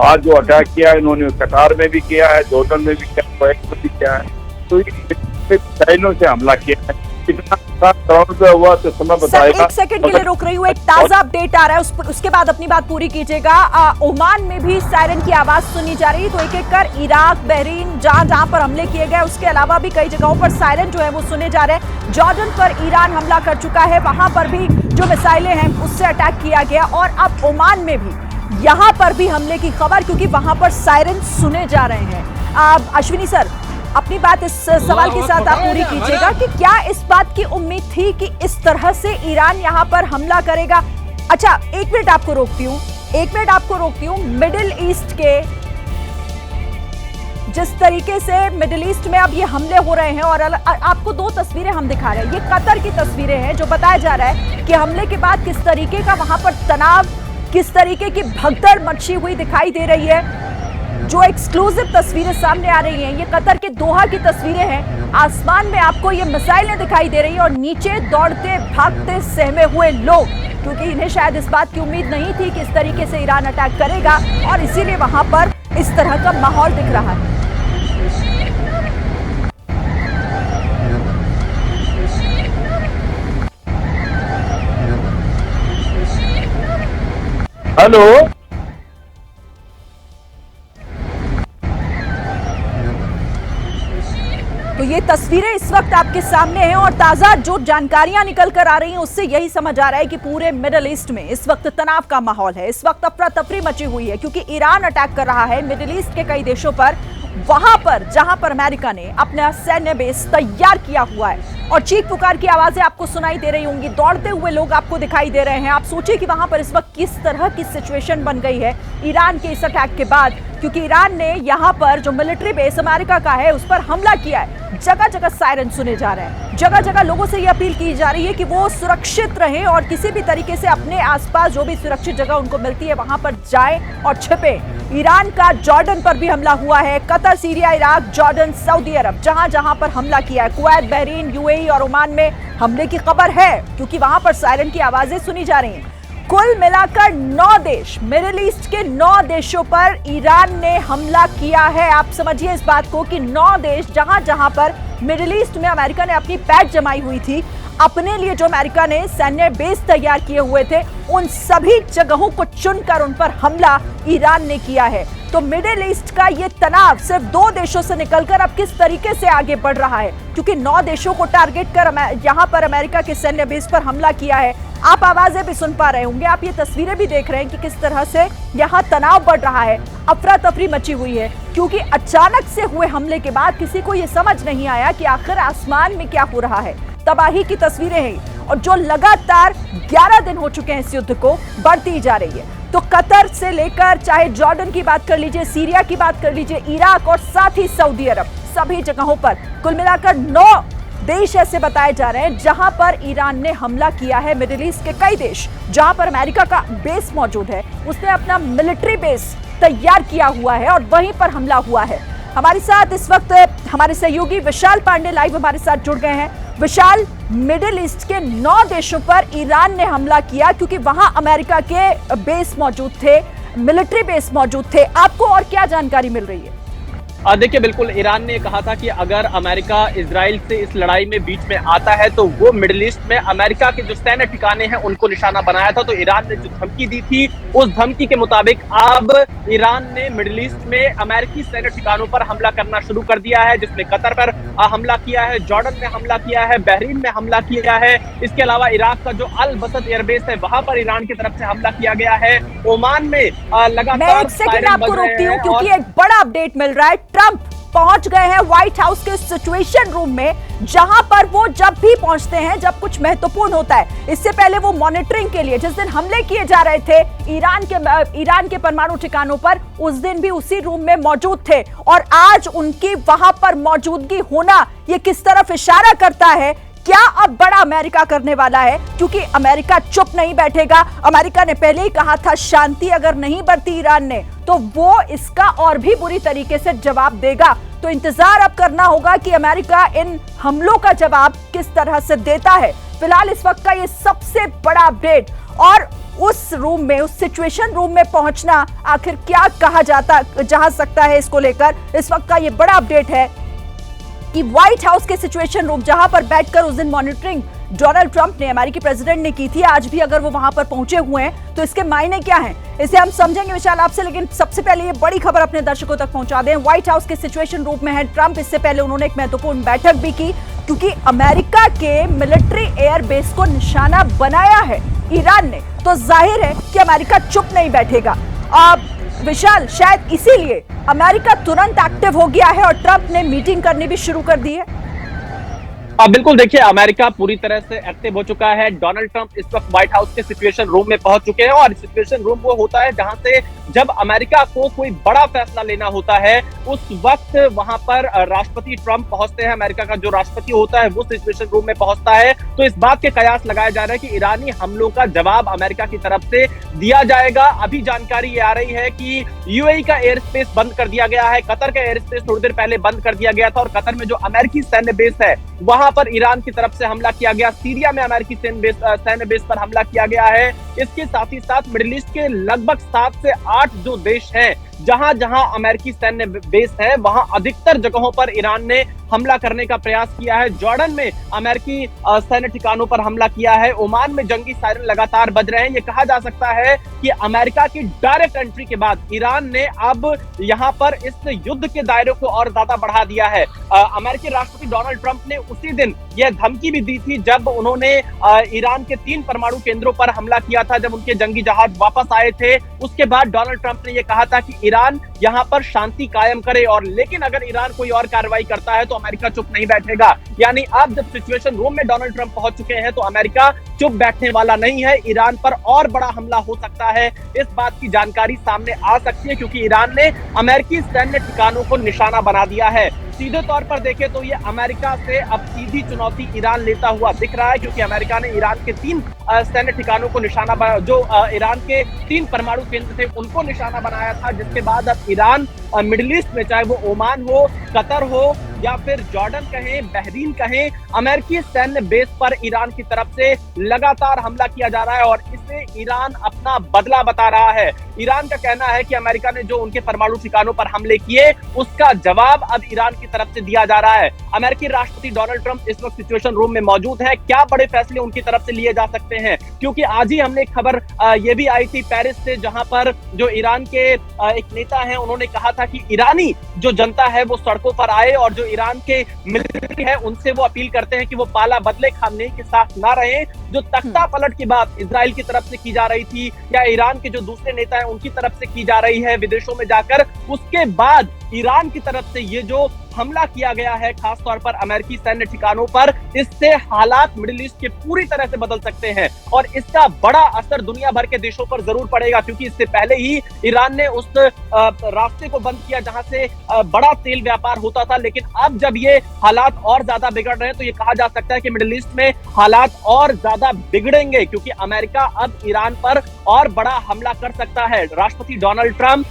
आज जो अटैक किया है इन्होंने कतार में भी किया है, जॉर्डन में भी किया है, कुवैत में भी किया है, तो ये मिसाइलों से हमला किया है। कितना ग्राउंड पे हुआ तो समय बताएगा। एक सेकंड के लिए रोक रही हूँ, एक ताजा अपडेट आ रहा है, उसके बाद अपनी बात पूरी कीजिएगा। ओमान में भी सायरन की आवाज सुनी जा रही है, तो एक एक कर इराक, बहरीन, जहां पर हमले किए गए उसके अलावा भी कई जगहों पर सायरन जो है वो सुने जा रहे हैं। जॉर्डन पर ईरान हमला कर चुका है, वहां पर भी जो मिसाइलें हैं उससे अटैक किया गया, और अब ओमान में भी यहां पर भी हमले की खबर, क्योंकि वहां पर सायरन सुने जा रहे हैं। अश्विनी सर, अपनी बात इस सवाल के साथ आप पूरी कीजिएगा कि क्या इस बात की उम्मीद थी कि इस तरह से ईरान यहां पर हमला करेगा? अच्छा, एक मिनट आपको रोकती हूं। मिडिल ईस्ट के जिस तरीके से मिडिल ईस्ट में अब ये हमले हो रहे हैं, और आपको दो तस्वीरें हम दिखा रहे हैं, ये कतर की तस्वीरें हैं, जो बताया जा रहा है कि हमले के बाद किस तरीके का वहां पर तनाव, किस तरीके की भगदड़ मची हुई दिखाई दे रही है। जो एक्सक्लूसिव तस्वीरें सामने आ रही हैं, ये कतर के दोहा की तस्वीरें हैं। आसमान में आपको ये मिसाइलें दिखाई दे रही हैं और नीचे दौड़ते भागते सहमे हुए लोग, क्योंकि इन्हें शायद इस बात की उम्मीद नहीं थी कि इस तरीके से ईरान अटैक करेगा, और इसीलिए वहां पर इस तरह का माहौल दिख रहा है। हेलो, तो ये तस्वीरें इस वक्त आपके सामने हैं, और ताजा जो जानकारियां निकल कर आ रही हैं उससे यही समझ आ रहा है कि पूरे मिडिल ईस्ट में इस वक्त तनाव का माहौल है। इस वक्त अफरा तफरी मची हुई है, क्योंकि ईरान अटैक कर रहा है मिडिल ईस्ट के कई देशों पर, वहां पर जहां पर अमेरिका ने अपना सैन्य बेस तैयार किया हुआ है, और चीख पुकार की आवाजें आपको सुनाई दे रही होंगी, दौड़ते हुए लोग आपको दिखाई दे रहे हैं। आप सोचिए कि वहां पर इस वक्त किस तरह की सिचुएशन बन गई है ईरान के इस अटैक के बाद, क्योंकि ईरान ने यहां पर जो मिलिट्री बेस अमेरिका का है उस पर हमला किया है। जगह जगह सायरन सुने जा रहे हैं, जगह जगह लोगों से यह अपील की जा रही है कि वो सुरक्षित रहें और किसी भी तरीके से अपने आसपास जो भी सुरक्षित जगह उनको मिलती है वहां पर जाएं और छिपें। ईरान का जॉर्डन पर भी हमला हुआ है, Qatar, Syria, Iraq, Jordan, Saudi Arab, जहां जहां पर हमला किया है। कुवैत, बहरीन, यूएई और ओमान में हमले की खबर है, क्योंकि वहां पर सायरन की आवाजें सुनी जा रही हैं। कुल मिलाकर 9 देश, मिडिल ईस्ट के 9 देशों पर ईरान ने हमला किया है। आप समझिए इस बात को कि 9 देश, जहां जहां पर मिडिल ईस्ट में अमेरिका ने अपनी पैठ जमाई हुई थी, अपने लिए जो अमेरिका ने सैन्य बेस तैयार किए हुए थे, उन सभी जगहों को चुनकर उन पर हमला ईरान ने किया है। तो मिडिल ईस्ट का ये तनाव सिर्फ 2 देशों से निकलकर अब किस तरीके से आगे बढ़ रहा है, क्योंकि 9 देशों को टारगेट कर यहां पर अमेरिका के सैन्य बेस पर हमला किया है। आप आवाजें भी सुन पा रहे होंगे, आप ये तस्वीरें भी देख रहे हैं कि किस तरह से यहाँ तनाव बढ़ रहा है, अफरा तफरी मची हुई है, क्योंकि अचानक से हुए हमले के बाद किसी को ये समझ नहीं आया कि आखिर आसमान में क्या हो रहा है। तबाही की तस्वीरें हैं, और जो लगातार 11 दिन हो चुके हैं इस युद्ध को, बढ़ती जा रही है। तो कतर से लेकर चाहे जॉर्डन की बात कर लीजिए, सीरिया की बात कर लीजिए, इराक और साथ ही सऊदी अरब, सभी जगहों पर कुल मिलाकर 9 देश ऐसे बताए जा रहे हैं जहां पर ईरान ने हमला किया है। मिडिल ईस्ट के कई देश जहां पर अमेरिका का बेस मौजूद है, उसने अपना मिलिट्री बेस तैयार किया हुआ है और वहीं पर हमला हुआ है। हमारे साथ इस वक्त हमारे सहयोगी विशाल पांडे लाइव हमारे साथ जुड़ गए हैं। विशाल, मिडिल ईस्ट के 9 देशों पर ईरान ने हमला किया क्योंकि वहां अमेरिका के बेस मौजूद थे, मिलिट्री बेस मौजूद थे। आपको और क्या जानकारी मिल रही है? देखिए, बिल्कुल ईरान ने कहा था कि अगर अमेरिका इजराइल से इस लड़ाई में बीच में आता है तो वो मिडिल ईस्ट में अमेरिका के जो सैन्य ठिकाने हैं उनको निशाना बनाया था। तो ईरान ने जो धमकी दी थी उस धमकी के मुताबिक अब ईरान ने मिडिल ईस्ट में अमेरिकी सैन्य ठिकानों पर हमला करना शुरू कर दिया है, जिसमें कतर पर हमला किया है, जॉर्डन में हमला किया है, बहरीन में हमला किया है। इसके अलावा इराक का जो अल बसत एयरबेस है वहां पर ईरान की तरफ से हमला किया गया है। ओमान में लगातार मैं एक सेकंड आपको रोकती हूँ क्योंकि एक बड़ा अपडेट मिल रहा है। ट्रंप पहुंच गए हैं व्हाइट हाउस के सिचुएशन रूम में, जहां पर वो जब भी पहुंचते हैं जब कुछ महत्वपूर्ण होता है। इससे पहले वो मॉनिटरिंग के लिए जिस दिन हमले किए जा रहे थे ईरान के परमाणु ठिकानों पर, उस दिन भी उसी रूम में मौजूद थे। और आज उनकी वहां पर मौजूदगी होना ये किस तरफ इशारा करता है? क्या अब बड़ा अमेरिका करने वाला है? क्योंकि अमेरिका चुप नहीं बैठेगा। अमेरिका ने पहले ही कहा था शांति अगर नहीं बरती ईरान ने तो वो इसका और भी बुरी तरीके से जवाब देगा। तो इंतजार अब करना होगा कि अमेरिका इन हमलों का जवाब किस तरह से देता है। फिलहाल इस वक्त का ये सबसे बड़ा अपडेट, और उस रूम में, उस सिचुएशन रूम में पहुंचना आखिर क्या कहा जा सकता है, इसको लेकर इस वक्त का ये बड़ा अपडेट है कि व्हाइट हाउस के सिचुएशन रूम, जहां पर बैठकर उस दिन मॉनिटरिंग डोनाल्ड ट्रंप ने, अमेरिकी प्रेसिडेंट ने की थी, आज भी अगर वो वहां पर पहुंचे हुए हैं तो इसके मायने क्या हैं, इसे हम समझेंगे विशाल आपसे। लेकिन सबसे पहले ये बड़ी खबर अपने दर्शकों तक पहुंचा दें। व्हाइट हाउस के सिचुएशन रूम में है ट्रंप। इससे पहले उन्होंने एक महत्वपूर्ण बैठक भी की, क्योंकि अमेरिका के मिलिट्री एयर बेस को निशाना बनाया है ईरान ने, तो जाहिर है कि अमेरिका चुप नहीं बैठेगा। विशाल, शायद इसीलिए अमेरिका तुरंत एक्टिव हो गया है और ट्रंप ने मीटिंग करनी भी शुरू कर दी है। बिल्कुल, देखिए अमेरिका पूरी तरह से एक्टिव हो चुका है। डोनाल्ड ट्रंप इस वक्त व्हाइट हाउस के सिचुएशन रूम में पहुंच चुके हैं, और सिचुएशन रूम वो होता है जहां से जब अमेरिका को कोई बड़ा फैसला लेना होता है उस वक्त वहां पर राष्ट्रपति ट्रंप पहुंचते हैं। अमेरिका का जो राष्ट्रपति होता है वो सिचुएशन रूम में पहुंचता है। तो इस बात के कयास लगाया जा रहा है कि ईरानी हमलों का जवाब अमेरिका की तरफ से दिया जाएगा। अभी जानकारी ये आ रही है कि यूएई का एयर स्पेस बंद कर दिया गया है, कतर का एयर स्पेस थोड़ी देर पहले बंद कर दिया गया था, और कतर में जो अमेरिकी सैन्य बेस है वहां पर ईरान की तरफ से हमला किया गया। सीरिया में अमेरिकी सैन्य बेस पर हमला किया गया है। इसके साथ ही साथ मिडिल ईस्ट के लगभग 7 से 8 जो देश हैं जहां जहां अमेरिकी सैन्य बेस है वहां अधिकतर जगहों पर ईरान ने हमला करने का प्रयास किया है। जॉर्डन में अमेरिकी सैन्य ठिकानों पर हमला किया है। ओमान में जंगी सायरन लगातार बज रहे हैं। ये कहा जा सकता है कि अमेरिका की डायरेक्ट एंट्री के बाद ईरान ने अब यहां पर इस युद्ध के दायरे को और ज्यादा बढ़ा दिया है। अमेरिकी राष्ट्रपति डोनाल्ड ट्रंप ने उसी दिन यह धमकी भी दी थी जब उन्होंने ईरान के 3 परमाणु केंद्रों पर हमला किया था, जब उनके जंगी जहाज वापस आए थे। उसके बाद डोनाल्ड ट्रंप ने यह कहा था कि ईरान यहां पर शांति कायम करे, और लेकिन अगर ईरान कोई और कार्रवाई करता है तो अमेरिका चुप नहीं बैठेगा। यानी अब जब सिचुएशन रूम में डोनाल्ड ट्रंप पहुंच चुके हैं तो अमेरिका चुप बैठने वाला नहीं है। ईरान पर और बड़ा हमला हो सकता है, इस बात की जानकारी सामने आ सकती है, क्योंकि ईरान ने अमेरिकी सैन्य ठिकानों को निशाना बना दिया है। सीधे तौर पर देखें तो ये अमेरिका से अब सीधी चुनौती ईरान लेता हुआ दिख रहा है, क्योंकि अमेरिका ने ईरान के 3 सैन्य ठिकानों को निशाना बनाया, जो ईरान के 3 परमाणु केंद्र थे उनको निशाना बनाया था, जिसके बाद अब ईरान मिडिल ईस्ट में, चाहे वो ओमान हो, कतर हो या फिर जॉर्डन कहें, बहरीन कहें, अमेरिकी सैन्य बेस पर ईरान की तरफ से लगातार हमला किया जा रहा है, और इसे ईरान अपना बदला बता रहा है। ईरान का कहना है कि अमेरिका ने जो उनके परमाणु ठिकानों पर हमले किए उसका जवाब अब ईरान की तरफ से दिया जा रहा है। अमेरिकी राष्ट्रपति डोनाल्ड ट्रंप इस वक्त सिचुएशन रूम में मौजूद है। क्या बड़े फैसले उनकी तरफ से लिए जा सकते हैं, क्योंकि आज ही हमने एक खबर ये भी आई थी पेरिस से, जहां पर जो ईरान के एक नेता हैं उन्होंने कहा था कि ईरानी जो जनता है वो सड़कों पर आए, और जो ईरान के मिलिट्री है उनसे वो अपील करते हैं कि वो पाला बदले खाने के साथ ना रहे। जो तख्ता पलट की बात इजराइल की तरफ से की जा रही थी या ईरान के जो दूसरे नेता हैं उनकी तरफ से की जा रही है विदेशों में जाकर, उसके बाद ईरान की तरफ से ये जो हमला किया गया है खासतौर पर अमेरिकी सैन्य ठिकानों पर, इससे हालात मिडिल ईस्ट के पूरी तरह से बदल सकते हैं, और इसका बड़ा असर दुनिया भर के देशों पर जरूर पड़ेगा, क्योंकि इससे पहले ही ईरान ने उस रास्ते को बंद किया जहां से बड़ा तेल व्यापार होता था। लेकिन अब जब ये हालात और ज्यादा बिगड़ रहे हैं तो ये कहा जा सकता है कि मिडिल ईस्ट में हालात और ज्यादा बिगड़ेंगे, क्योंकि अमेरिका अब ईरान पर और बड़ा हमला कर सकता है। राष्ट्रपति डोनाल्ड ट्रंप,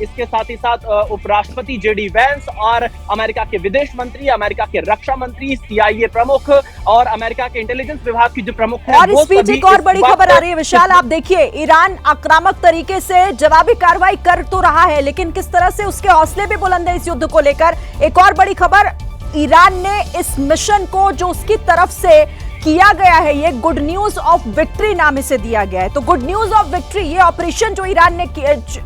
इसके साथ ही साथ उपराष्ट्रपति जेडी वेंस और अमेरिका के विदेश मंत्री, अमेरिका के रक्षा मंत्री, CIA प्रमुख और अमेरिका के इंटेलिजेंस विभाग की जो प्रमुख हैं, और इस बीच एक और बड़ी खबर आ रही है विशाल, आप देखिए ईरान आक्रामक तरीके से जवाबी कार्रवाई कर तो रहा है, लेकिन किस तरह से उसके हौसले भी बुलंद है इस युद्ध को लेकर। एक और बड़ी खबर, ईरान ने इस मिशन को जो उसकी तरफ से किया गया है, ये गुड न्यूज ऑफ विक्ट्री नाम इसे दिया गया है। तो गुड न्यूज ऑफ विक्ट्री, ये ऑपरेशन जो ईरान ने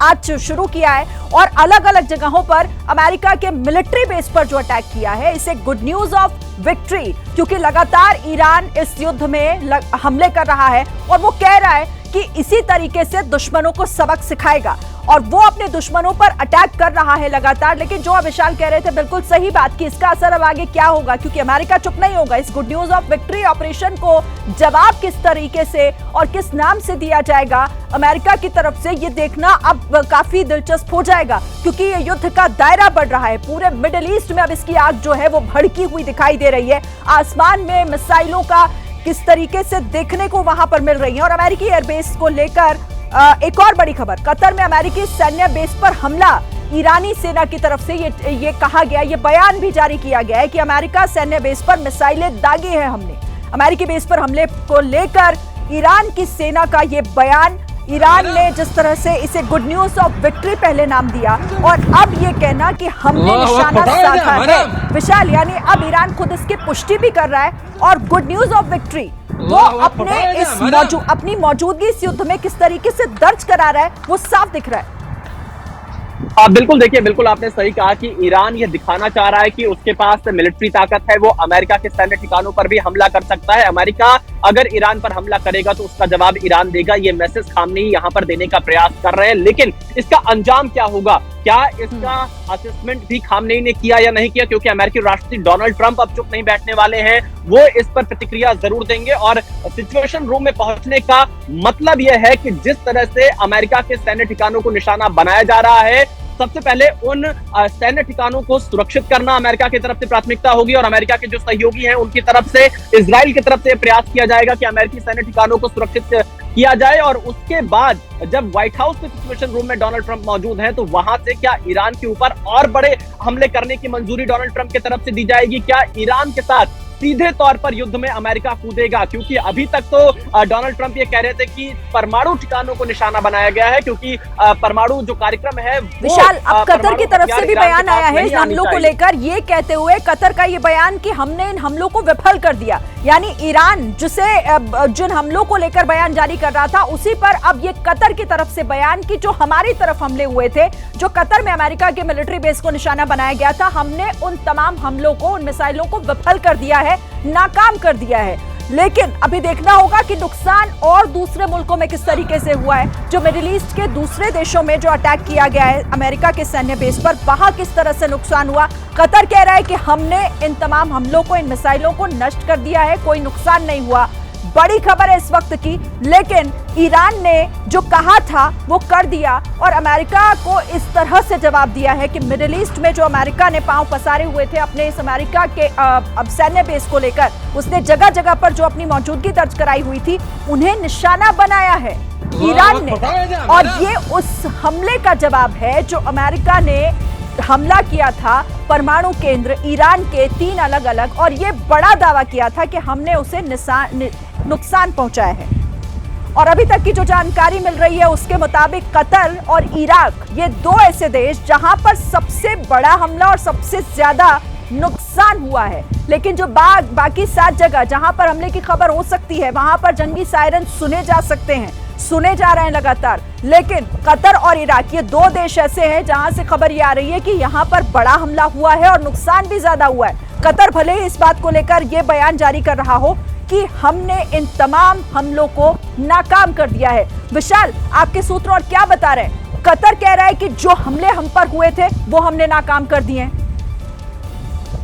आज शुरू किया है और अलग अलग जगहों पर अमेरिका के मिलिट्री बेस पर जो अटैक किया है, इसे गुड न्यूज ऑफ विक्ट्री, क्योंकि लगातार ईरान इस युद्ध में हमले कर रहा है और वो कह रहा है कि इसी तरीके से दुश्मनों को सबक सिखाएगा, और वो अपने दुश्मनों पर अटैक कर रहा है लगातार। लेकिन जो विशाल कह रहे थे बिल्कुल सही बात कि इसका असर अब आगे क्या होगा, क्योंकि अमेरिका चुप नहीं होगा। इस good news of victory operation को जवाब किस तरीके से और किस नाम से दिया जाएगा अमेरिका की तरफ से, ये देखना अब काफी दिलचस्प हो जाएगा, क्योंकि ये युद्ध का दायरा बढ़ रहा है। पूरे मिडिल ईस्ट में अब इसकी आग जो है वो भड़की हुई दिखाई दे रही है। आसमान में मिसाइलों का किस तरीके से देखने को वहां पर मिल रही है। और अमेरिकी एयरबेस को लेकर एक और बड़ी खबर, कतर में अमेरिकी सैन्य बेस पर हमला, ईरानी सेना की तरफ से ये कहा गया, ये बयान भी जारी किया गया है कि अमेरिका सैन्य बेस पर मिसाइलें दागी है हमने। अमेरिकी बेस पर हमले को लेकर ईरान की सेना का ये बयान, ईरान ने जिस तरह से इसे गुड न्यूज ऑफ विक्ट्री पहले नाम दिया और अब ये कहना कि हमने निशाना साधा है विशाल, यानी अब ईरान खुद इसकी पुष्टि भी कर रहा है और गुड न्यूज ऑफ विक्ट्री वो अपनी मौजूदगी इस युद्ध में किस तरीके से दर्ज करा रहा है वो साफ दिख रहा है। बिल्कुल, देखिए, बिल्कुल आपने सही कहा कि ईरान ये दिखाना चाह रहा है कि उसके पास मिलिट्री ताकत है, वो अमेरिका के सैन्य ठिकानों पर भी हमला कर सकता है। अमेरिका अगर ईरान पर हमला करेगा तो उसका जवाब ईरान देगा, ये मैसेज खामनेई यहाँ पर देने का प्रयास कर रहे हैं। लेकिन इसका अंजाम क्या होगा, क्या इसका असेसमेंट भी खामनेई ने किया या नहीं किया, क्योंकि अमेरिकी राष्ट्रपति डोनाल्ड ट्रंप अब चुप नहीं बैठने वाले हैं, वो इस पर प्रतिक्रिया जरूर देंगे। और सिचुएशन रूम में पहुंचने का मतलब यह है कि जिस तरह से अमेरिका के सैन्य ठिकानों को निशाना बनाया जा रहा है, सबसे पहले उन सैन्य ठिकानों को सुरक्षित करना अमेरिका की तरफ से प्राथमिकता होगी और अमेरिका के जो सहयोगी हैं उनकी तरफ से, इजराइल की तरफ से प्रयास किया जाएगा कि अमेरिकी सैन्य ठिकानों को सुरक्षित किया जाए। और उसके बाद जब व्हाइट हाउस के सिचुएशन रूम में डोनाल्ड ट्रंप मौजूद हैं तो वहां से क्या ईरान के ऊपर और बड़े हमले करने की मंजूरी डोनाल्ड ट्रंप की तरफ से दी जाएगी, क्या ईरान के साथ सीधे तौर पर युद्ध में अमेरिका कूदेगा, क्योंकि अभी तक तो डोनाल्ड ट्रंप ये कह रहे थे कि परमाणु ठिकानों को निशाना बनाया गया है, क्योंकि परमाणु जो कार्यक्रम है विशाल, अब कतर की तरफ से भी बयान आया है इन हमलों को लेकर, ये कहते हुए कतर का ये बयान कि हमने इन हमलों को विफल कर दिया, यानी ईरान जिन हमलों को लेकर बयान जारी कर रहा था उसी पर अब ये कतर की तरफ से बयान कि जो हमारी तरफ हमले हुए थे, जो कतर में अमेरिका के मिलिट्री बेस को निशाना बनाया गया था, हमने उन तमाम हमलों को, उन मिसाइलों को विफल कर दिया है, नाकाम कर दिया है। लेकिन अभी देखना होगा कि नुकसान और दूसरे मुल्कों में किस तरीके से हुआ है, जो मिडिल ईस्ट के दूसरे देशों में जो अटैक किया गया है अमेरिका के सैन्य बेस पर, वहां किस तरह से नुकसान हुआ। कतर कह रहा है कि हमने इन तमाम हमलों को, इन मिसाइलों को नष्ट कर दिया है, कोई नुकसान नहीं हुआ। बड़ी खबर है इस वक्त की, लेकिन ईरान ने जो कहा था वो कर दिया और अमेरिका को इस तरह से जवाब दिया है कि मिडिल ईस्ट में जो अमेरिका ने पांव पसारे हुए थे अपने इस अमेरिका के अब सैन्य बेस को लेकर, उसने जगह जगह पर जो अपनी मौजूदगी दर्ज कराई हुई थी उन्हें निशाना बनाया है ईरान ने, और ये उस हमले का जवाब है जो अमेरिका ने हमला किया था परमाणु केंद्र ईरान के 3 अलग अलग, और ये बड़ा दावा किया था कि हमने उसे नुकसान पहुंचाया है। और अभी तक की जो जानकारी मिल रही है उसके मुताबिक कतर और इराक, ये 2 ऐसे देश जहां पर सबसे बड़ा हमला और सबसे ज्यादा नुकसान हुआ है। लेकिन जो बाकी 7 जगह जहां पर हमले की खबर हो सकती है वहां पर जंगी सायरन सुने जा सकते हैं, सुने जा रहे हैं लगातार। लेकिन कतर और इराक, ये 2 देश ऐसे हैं जहां से खबर ये आ रही है कि यहां पर बड़ा हमला हुआ है और नुकसान भी ज्यादा हुआ है। कतर भले ही इस बात को लेकर ये बयान जारी कर रहा हो कि हमने इन तमाम हमलों को नाकाम कर दिया है। विशाल, आपके सूत्र और क्या बता रहे हैं? कतर कह रहा है कि जो हमले हम पर हुए थे वो हमने नाकाम कर दिए हैं।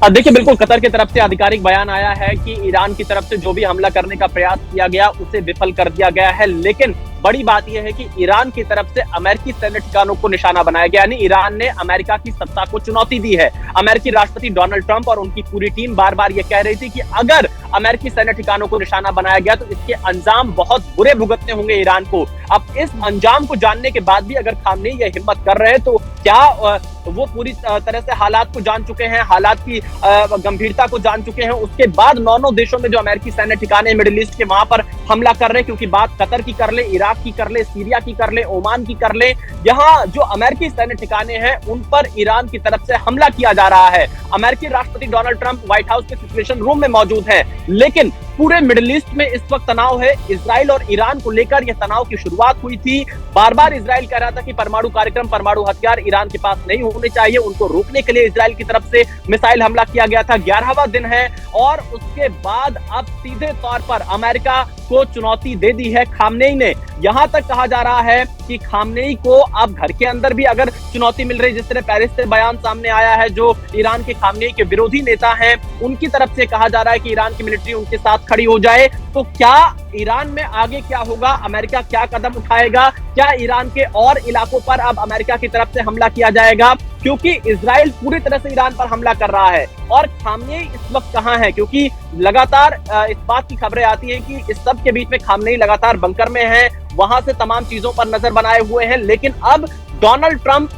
देखिए, बिल्कुल कतर की तरफ से आधिकारिक बयान आया है कि ईरान की तरफ से जो भी हमला करने का प्रयास किया गया उसे विफल कर दिया गया है। लेकिन बड़ी बात यह है कि ईरान की तरफ से अमेरिकी सैन्य ठिकानों को निशाना बनाया गया, यानी ईरान ने अमेरिका की सत्ता को चुनौती दी है। अमेरिकी राष्ट्रपति डोनाल्ड ट्रंप और उनकी पूरी टीम बार बार ये कह रही थी कि अगर अमेरिकी सैन्य ठिकानों को निशाना बनाया गया तो इसके अंजाम बहुत बुरे भुगतने होंगे ईरान को। अब इस अंजाम को जानने के बाद भी अगर खामनेई ये हिम्मत कर रहे हैं तो क्या वो पूरी तरह से हालात को जान चुके हैं, हालात की गंभीरता को जान चुके हैं, उसके बाद 9 देशों में जो अमेरिकी सैन्य ठिकाने मिडिल ईस्ट के वहां पर हमला कर रहे हैं, क्योंकि बात कतर की कर ले, इराक की कर ले, सीरिया की कर ले, ओमान की कर ले, यहाँ जो अमेरिकी सैन्य ठिकाने हैं उन पर ईरान की तरफ से हमला किया जा रहा है। अमेरिकी राष्ट्रपति डोनाल्ड ट्रंप व्हाइट हाउस के सिचुएशन रूम में मौजूद है, लेकिन पूरे मिडिल ईस्ट में इस वक्त तनाव है। इजराइल और ईरान को लेकर यह तनाव की शुरुआत हुई थी। बार बार इजराइल कह रहा था कि परमाणु कार्यक्रम, परमाणु हथियार ईरान के पास नहीं होने चाहिए, उनको रोकने के लिए इजराइल की तरफ से मिसाइल हमला किया गया था। 11वां दिन है और उसके बाद अब सीधे तौर पर अमेरिका को चुनौती दे दी है खामनेई ने। यहां तक कहा जा रहा है कि खामनेई को अब घर के अंदर भी अगर चुनौती मिल रही, जिस तरह पेरिस से बयान सामने आया है, जो ईरान के खामनेई के विरोधी नेता हैं उनकी तरफ से कहा जा रहा है कि ईरान की मिलिट्री उनके साथ खड़ी हो जाए, तो क्या ईरान में आगे क्या होगा, अमेरिका क्या कदम उठाएगा, क्या ईरान के और इलाकों पर अब अमेरिका की तरफ से हमला किया जाएगा, क्योंकि इजराइल पूरी तरह से ईरान पर हमला कर रहा है। और खामनेई इस वक्त कहां है, क्योंकि लगातार इस बात की खबरें आती हैं कि इस सब के बीच में खामनेई लगातार बंकर में है, वहां से तमाम चीजों पर नजर बनाए हुए हैं। लेकिन अब डोनाल्ड ट्रंप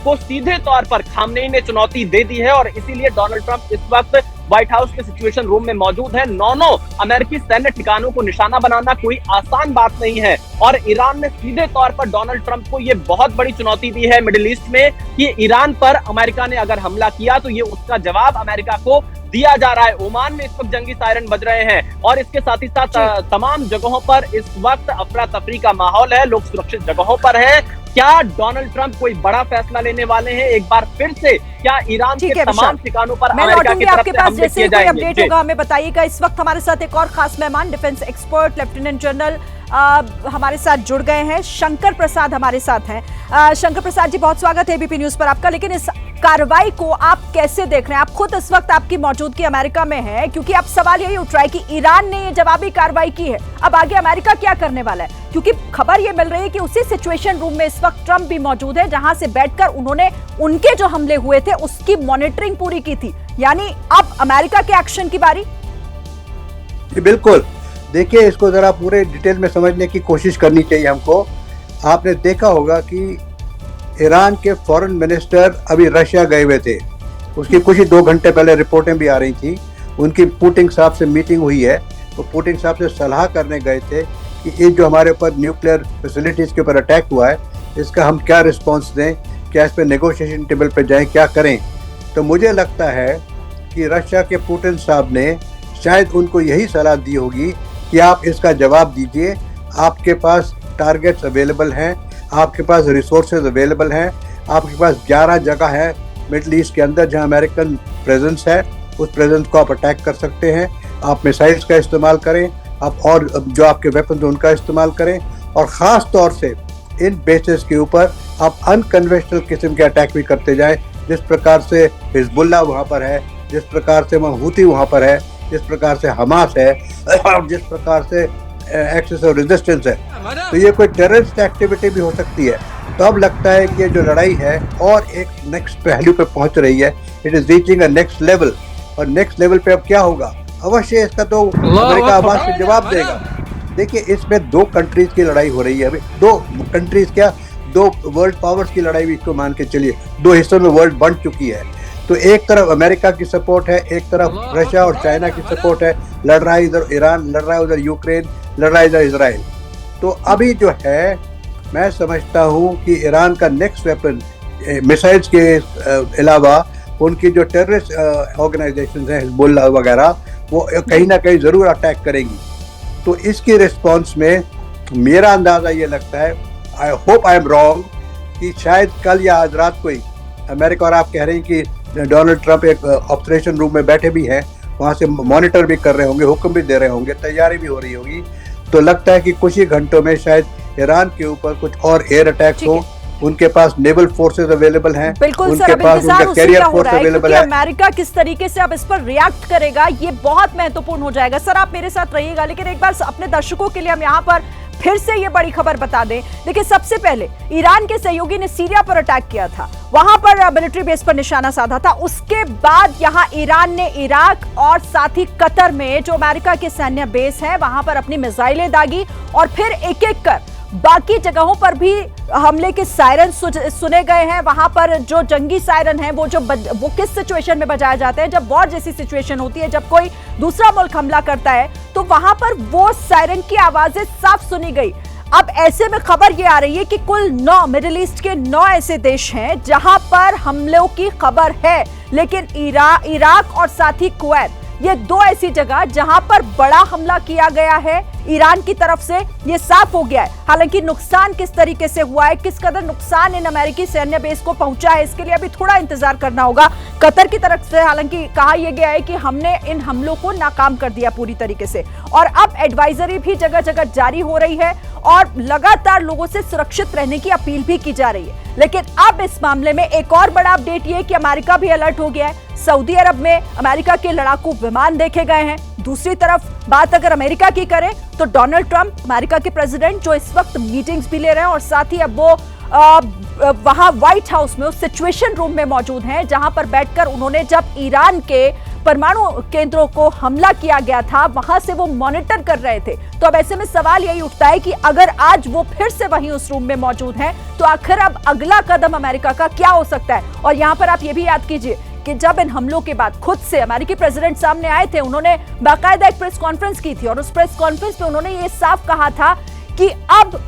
को सीधे तौर पर खामनेई ने चुनौती दे दी है और इसीलिए डोनाल्ड ट्रंप इस वक्त व्हाइट हाउस के सिचुएशन रूम में मौजूद है। 9 अमेरिकी सैन्य ठिकानों को निशाना बनाना कोई आसान बात नहीं है और ईरान ने सीधे तौर पर डोनाल्ड ट्रंप को यह बहुत बड़ी चुनौती दी है मिडिल ईस्ट में कि ईरान पर अमेरिका ने अगर हमला किया तो ये उसका जवाब अमेरिका को दिया जा रहा है। ओमान में इस वक्त जंगी सायरन बज रहे हैं और इसके साथ ही साथ तमाम जगहों पर इस वक्त अफरा तफरी का माहौल है, लोग सुरक्षित जगहों पर हैं। क्या डोनाल्ड ट्रंप कोई बड़ा फैसला लेने वाले हैं एक बार फिर से? क्या ईरान के तमाम ठिकानों पर अमेरिका की तरफ से हमले किए जाएंगे? अपडेट होगा हमें बताइएगा। इस वक्त हमारे साथ एक और खास मेहमान डिफेंस एक्सपर्ट लेफ्टिनेंट जनरल हमारे साथ जुड़ गए हैं, शंकर प्रसाद हमारे साथ हैं। शंकर प्रसाद जी, बहुत स्वागत है एबीपी न्यूज पर आपका। लेकिन इस कार्रवाई को आप कैसे देख रहे हैं? आप खुद इस वक्त आपकी मौजूदगी अमेरिका में है, क्योंकि अब सवाल यही उठ रहा है कि ईरान ने ये जवाबी कार्रवाई की है, अब आगे अमेरिका क्या करने वाला है? क्योंकि खबर ये मिल रही है कि उसी सिचुएशन रूम में इस वक्त ट्रंप भी मौजूद है, जहां से बैठकर उन्होंने उनके जो हमले हुए थे उसकी मॉनिटरिंग पूरी की थी। यानी अब अमेरिका के एक्शन की बारी। बिल्कुल, देखिए इसको जरा पूरे डिटेल में समझने की कोशिश करनी चाहिए हमको। आपने देखा होगा कि ईरान के फॉरेन मिनिस्टर अभी रशिया गए हुए थे, उसकी कुछ ही 2 घंटे पहले रिपोर्टें भी आ रही थी। उनकी पुतिन साहब से मीटिंग हुई है, वो पुतिन साहब से सलाह करने गए थे कि ये जो हमारे ऊपर न्यूक्लियर फैसिलिटीज़ के ऊपर अटैक हुआ है इसका हम क्या रिस्पॉन्स दें, क्या इस पर नेगोशिएशन टेबल पर जाएं, क्या करें। तो मुझे लगता है कि रशिया के पुतिन साहब ने शायद उनको यही सलाह दी होगी कि आप इसका जवाब दीजिए, आपके पास टारगेट्स अवेलेबल हैं, आपके पास रिसोर्सेज अवेलेबल हैं, आपके पास 11 जगह है मिडल ईस्ट के अंदर जहां अमेरिकन प्रेजेंस है, उस प्रेजेंस को आप अटैक कर सकते हैं। आप मिसाइल्स का इस्तेमाल करें, आप और जो आपके वेपन हैं उनका इस्तेमाल करें, और ख़ास तौर से इन बेसिस के ऊपर आप अनकन्वेंशनल किस्म के अटैक भी करते जाएं, जिस प्रकार से हिजबुल्लाह वहाँ पर है, जिस प्रकार से हूती वहाँ पर है, जिस प्रकार से हमास है और जिस प्रकार से एक्सेस ऑफ रेजिस्टेंस है। तो ये कोई टेररिस्ट एक्टिविटी भी हो सकती है। तो अब लगता है कि ये जो लड़ाई है और एक नेक्स्ट पहलू पे पहुंच रही है, it is reaching a next level. और नेक्स्ट लेवल पे अब क्या होगा, अवश्य इसका तो अमेरिका आवाज से जवाब देगा। देखिए इसमें 2 कंट्रीज की लड़ाई हो रही है अभी, 2 कंट्रीज क्या 2 वर्ल्ड पावर्स की लड़ाई भी इसको मान के चलिए, 2 हिस्सों में वर्ल्ड बंट चुकी है। तो एक तरफ अमेरिका की सपोर्ट है, एक तरफ रशिया और चाइना की सपोर्ट है, लड़ रहा है इधर ईरान, लड़ रहा है उधर यूक्रेन, लड़ रहा है इधर इजराइल। तो अभी जो है मैं समझता हूँ कि ईरान का नेक्स्ट वेपन मिसाइल्स के अलावा उनकी जो टेररिस्ट ऑर्गेनाइजेशंस हैं हिजबुल्लाह वगैरह, वो कहीं ना कहीं ज़रूर अटैक करेंगी। तो इसकी रिस्पॉन्स में मेरा अंदाज़ा ये लगता है, I hope I am wrong, कि शायद कल या आज रात को ही अमेरिका, और आप कह रहे हैं कि डोनाल्ड ट्रंप एक ऑब्जर्वेशन रूम में बैठे भी हैं, वहाँ से मॉनिटर भी कर रहे होंगे, हुक्म भी दे रहे होंगे, तैयारी भी हो रही होगी। तो लगता है कि कुछ ही घंटों में शायद ईरान के ऊपर कुछ और एयर अटैक्स हो। उनके पास नेवल फोर्सेस अवेलेबल हैं, बिल्कुल सर, उनके पास उनका कैरियर फोर्स अवेलेबल है। अमेरिका किस तरीके से अब इस पर रिएक्ट करेगा ये बहुत महत्वपूर्ण हो जाएगा। सर आप मेरे साथ रहिएगा, लेकिन एक बार अपने दर्शकों के लिए हम यहाँ पर फिर से ये बड़ी खबर बता दें। देखिए सबसे पहले ईरान के सहयोगी ने सीरिया पर अटैक किया था, वहां पर मिलिट्री बेस पर निशाना साधा था। उसके बाद यहां ईरान ने इराक और साथ ही कतर में जो अमेरिका के सैन्य बेस है वहां पर अपनी मिसाइलें दागी और फिर एक एक कर बाकी जगहों पर भी हमले के सायरन सुने गए हैं। वहां पर जो जंगी सायरन है वो किस सिचुएशन में बजाए जाते हैं, जब वॉर जैसी सिचुएशन होती है, जब कोई दूसरा मुल्क हमला करता है तो वहां पर वो सायरन की आवाजें साफ सुनी गई। अब ऐसे में खबर ये आ रही है कि कुल 9 मिडिल ईस्ट के 9 ऐसे देश हैं जहां पर हमलों की खबर है, लेकिन इराक और साथ ही कुवैत, ये 2 ऐसी जगह जहां पर बड़ा हमला किया गया है ईरान की तरफ से, ये साफ हो गया है। हालांकि नुकसान किस तरीके से हुआ है, किस कदर नुकसान इन अमेरिकी सैन्य बेस को पहुंचा है, इसके लिए अभी थोड़ा इंतजार करना होगा। कतर की तरफ से हालांकि कहा यह गया है कि हमने इन हमलों को नाकाम कर दिया पूरी तरीके से, और अब एडवाइजरी भी जगह जगह जारी हो रही है और लगातार लोगों से सुरक्षित रहने की अपील भी की जा रही है। लेकिन अब इस मामले में एक और बड़ा अपडेट ये कि अमेरिका भी अलर्ट हो गया है। सऊदी अरब में अमेरिका के लड़ाकू विमान देखे गए हैं, दूसरी तरफ बात अगर अमेरिका की करें तो डोनाल्ड ट्रंप अमेरिका के प्रेसिडेंट जो इस वक्त मीटिंग्स भी ले रहे हैं और साथ ही अब वो वहां व्हाइट हाउस में उस सिचुएशन रूम में मौजूद हैं जहां पर बैठकर उन्होंने जब ईरान के परमाणु केंद्रों को हमला किया गया था वहां से वो मॉनिटर कर रहे थे। तो अब ऐसे में सवाल यही उठता है कि अगर आज वो फिर से वहीं उस रूम में मौजूद हैं तो आखिर अब अगला कदम अमेरिका का क्या हो सकता है। और यहां पर आप ये भी याद कीजिए कि जब इन हमलों के बाद खुद से अमेरिकी प्रेसिडेंट सामने आए थे, उन्होंने बाकायदा एक प्रेस कॉन्फ्रेंस की थी और उस प्रेस कॉन्फ्रेंस में उन्होंने ये साफ कहा था कि अब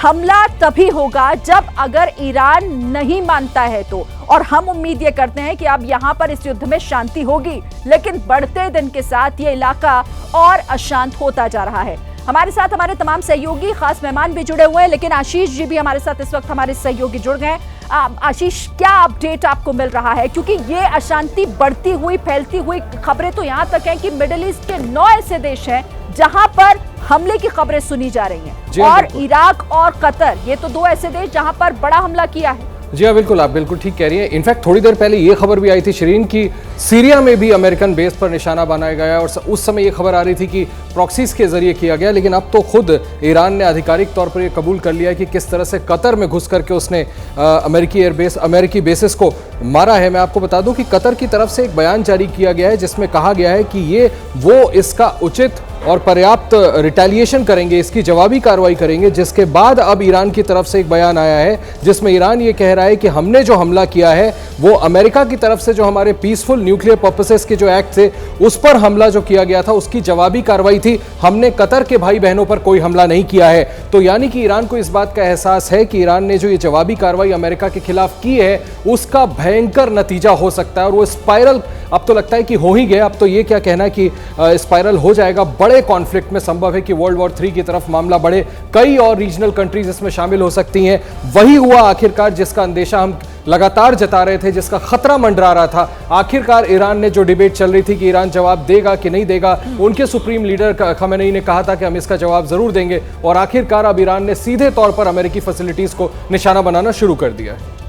हमला तभी होगा जब अगर ईरान नहीं मानता है तो। और हम उम्मीद ये करते हैं कि अब यहां पर इस युद्ध में शांति होगी, लेकिन बढ़ते दिन के साथ ये इलाका और अशांत होता जा रहा है। हमारे साथ हमारे तमाम सहयोगी खास मेहमान भी जुड़े हुए हैं, लेकिन आशीष जी भी हमारे साथ इस वक्त हमारे सहयोगी जुड़ गए हैं। आशीष, क्या अपडेट आपको मिल रहा है, क्योंकि ये अशांति बढ़ती हुई फैलती हुई खबरें तो यहां तक हैं कि मिडिल ईस्ट के 9 ऐसे देश हैं जहां पर हमले की खबरें सुनी जा रही हैं और इराक और कतर, ये तो 2 ऐसे देश जहां पर बड़ा हमला किया है। जी हाँ, बिल्कुल, आप बिल्कुल ठीक कह रही हैं। इनफैक्ट थोड़ी देर पहले ये खबर भी आई थी शरीन की सीरिया में भी अमेरिकन बेस पर निशाना बनाया गया और उस समय ये खबर आ रही थी कि प्रॉक्सीज के जरिए किया गया, लेकिन अब तो खुद ईरान ने आधिकारिक तौर पर ये कबूल कर लिया है कि किस तरह से कतर में घुस करके उसने अमेरिकी बेसिस को मारा है। मैं आपको बता दूं कि कतर की तरफ से एक बयान जारी किया गया है जिसमें कहा गया है कि ये वो इसका उचित और पर्याप्त रिटेलिएशन करेंगे, इसकी जवाबी कार्रवाई करेंगे। जिसके बाद अब ईरान की तरफ से एक बयान आया है जिसमें ईरान ये कह रहा है कि हमने जो हमला किया है वो अमेरिका की तरफ से जो हमारे पीसफुल न्यूक्लियर पर्पसेस के जो एक्ट थे उस पर हमला जो किया गया था उसकी जवाबी कार्रवाई थी, हमने कतर के भाई बहनों पर कोई हमला नहीं किया है। तो यानी कि ईरान को इस बात का एहसास है कि ईरान ने जो ये जवाबी कार्रवाई अमेरिका के खिलाफ की है उसका भयंकर नतीजा हो सकता है और वो स्पाइरल अब तो लगता है कि हो ही गया। अब तो ये क्या कहना कि स्पाइरल हो जाएगा, बड़े कॉन्फ्लिक्ट में संभव है कि वर्ल्ड वॉर 3 की तरफ मामला बढ़े, कई और रीजनल कंट्रीज इसमें शामिल हो सकती हैं। वही हुआ आखिरकार जिसका अंदेशा हम लगातार जता रहे थे, जिसका खतरा मंडरा रहा था। आखिरकार ईरान ने जो डिबेट चल रही थी कि ईरान जवाब देगा कि नहीं देगा, उनके सुप्रीम लीडर खमेनी ने कहा था कि हम इसका जवाब जरूर देंगे और आखिरकार अब ईरान ने सीधे तौर पर अमेरिकी फैसिलिटीज को निशाना बनाना शुरू कर दिया है।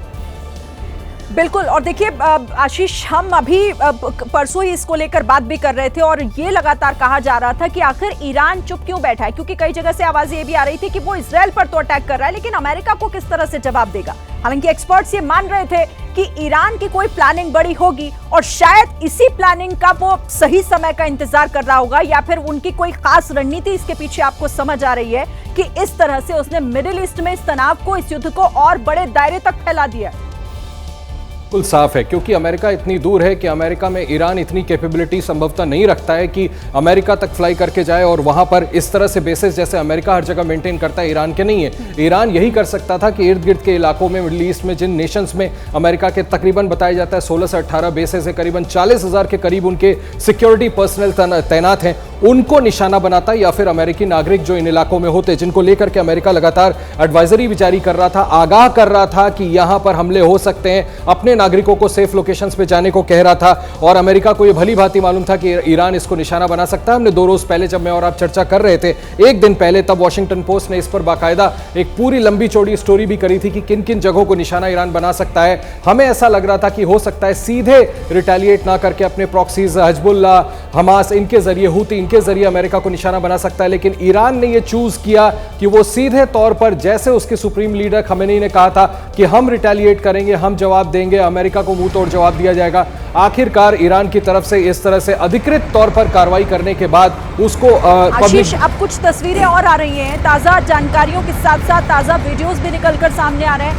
बिल्कुल, और देखिए आशीष, हम अभी परसों ही इसको लेकर बात भी कर रहे थे और ये लगातार कहा जा रहा था कि आखिर ईरान चुप क्यों बैठा है, क्योंकि कई जगह से आवाजें ये भी आ रही थी कि वो इजराइल पर तो अटैक कर रहा है, लेकिन अमेरिका को किस तरह से जवाब देगा। हालांकि एक्सपर्ट्स ये मान रहे थे कि ईरान की कोई प्लानिंग बड़ी होगी और शायद इसी प्लानिंग का वो सही समय का इंतजार कर रहा होगा या फिर उनकी कोई खास रणनीति इसके पीछे आपको समझ आ रही है कि इस तरह से उसने मिडिल ईस्ट में इस तनाव को, इस युद्ध को और बड़े दायरे तक फैला दिया है। बिल्कुल साफ है, क्योंकि अमेरिका इतनी दूर है कि अमेरिका में ईरान इतनी कैपेबिलिटी संभवतः नहीं रखता है कि अमेरिका तक फ्लाई करके जाए और वहां पर इस तरह से बेसिस जैसे अमेरिका हर जगह मेंटेन करता है ईरान के नहीं है। ईरान यही कर सकता था कि इर्द गिर्द के इलाकों में, मिडिल ईस्ट में जिन नेशंस में अमेरिका के तकरीबन बताया जाता है 16 से 18 बेसेस है, करीबन 40,000 के करीब उनके सिक्योरिटी पर्सनल तैनात हैं, उनको निशाना बनाता या फिर अमेरिकी नागरिक जो इन इलाकों में होते, जिनको लेकर के अमेरिका लगातार एडवाइजरी भी जारी कर रहा था, आगाह कर रहा था कि यहां पर हमले हो सकते हैं, अपने नागरिकों को सेफ लोकेशंस पे जाने को कह रहा था। और अमेरिका को यह भली भांति मालूम था कि ईरान इसको निशाना बना सकता है। हमने 2 रोज पहले जब मैं और आप चर्चा कर रहे थे, एक दिन पहले, तब वॉशिंगटन पोस्ट ने इस पर बाकायदा एक पूरी लंबी चौड़ी स्टोरी भी करी थी कि किन किन जगहों को निशाना ईरान बना सकता है। हमें ऐसा लग रहा था कि हो सकता है सीधे रिटेलिएट ना करके अपने प्रॉक्सीज हिजबुल्लाह, हमास, इनके जरिए, हूती, इनके जरिए अमेरिका को निशाना बना सकता है। लेकिन ईरान ने यह चूज किया कि वो सीधे तौर पर, जैसे उसके सुप्रीम लीडर खमेनी ने कहा था कि हम रिटेलिएट करेंगे, हम जवाब देंगे, अमेरिका को मुंह तोड़ जवाब दिया जाएगा। आखिरकार ईरान की तरफ से इस तरह से अधिकृत तौर पर कार्रवाई करने के बाद उसको आशीष, अब कुछ तस्वीरें और आ रही हैं, ताजा जानकारियों के साथ साथ ताजा वीडियोस भी निकलकर सामने आ रहे हैं।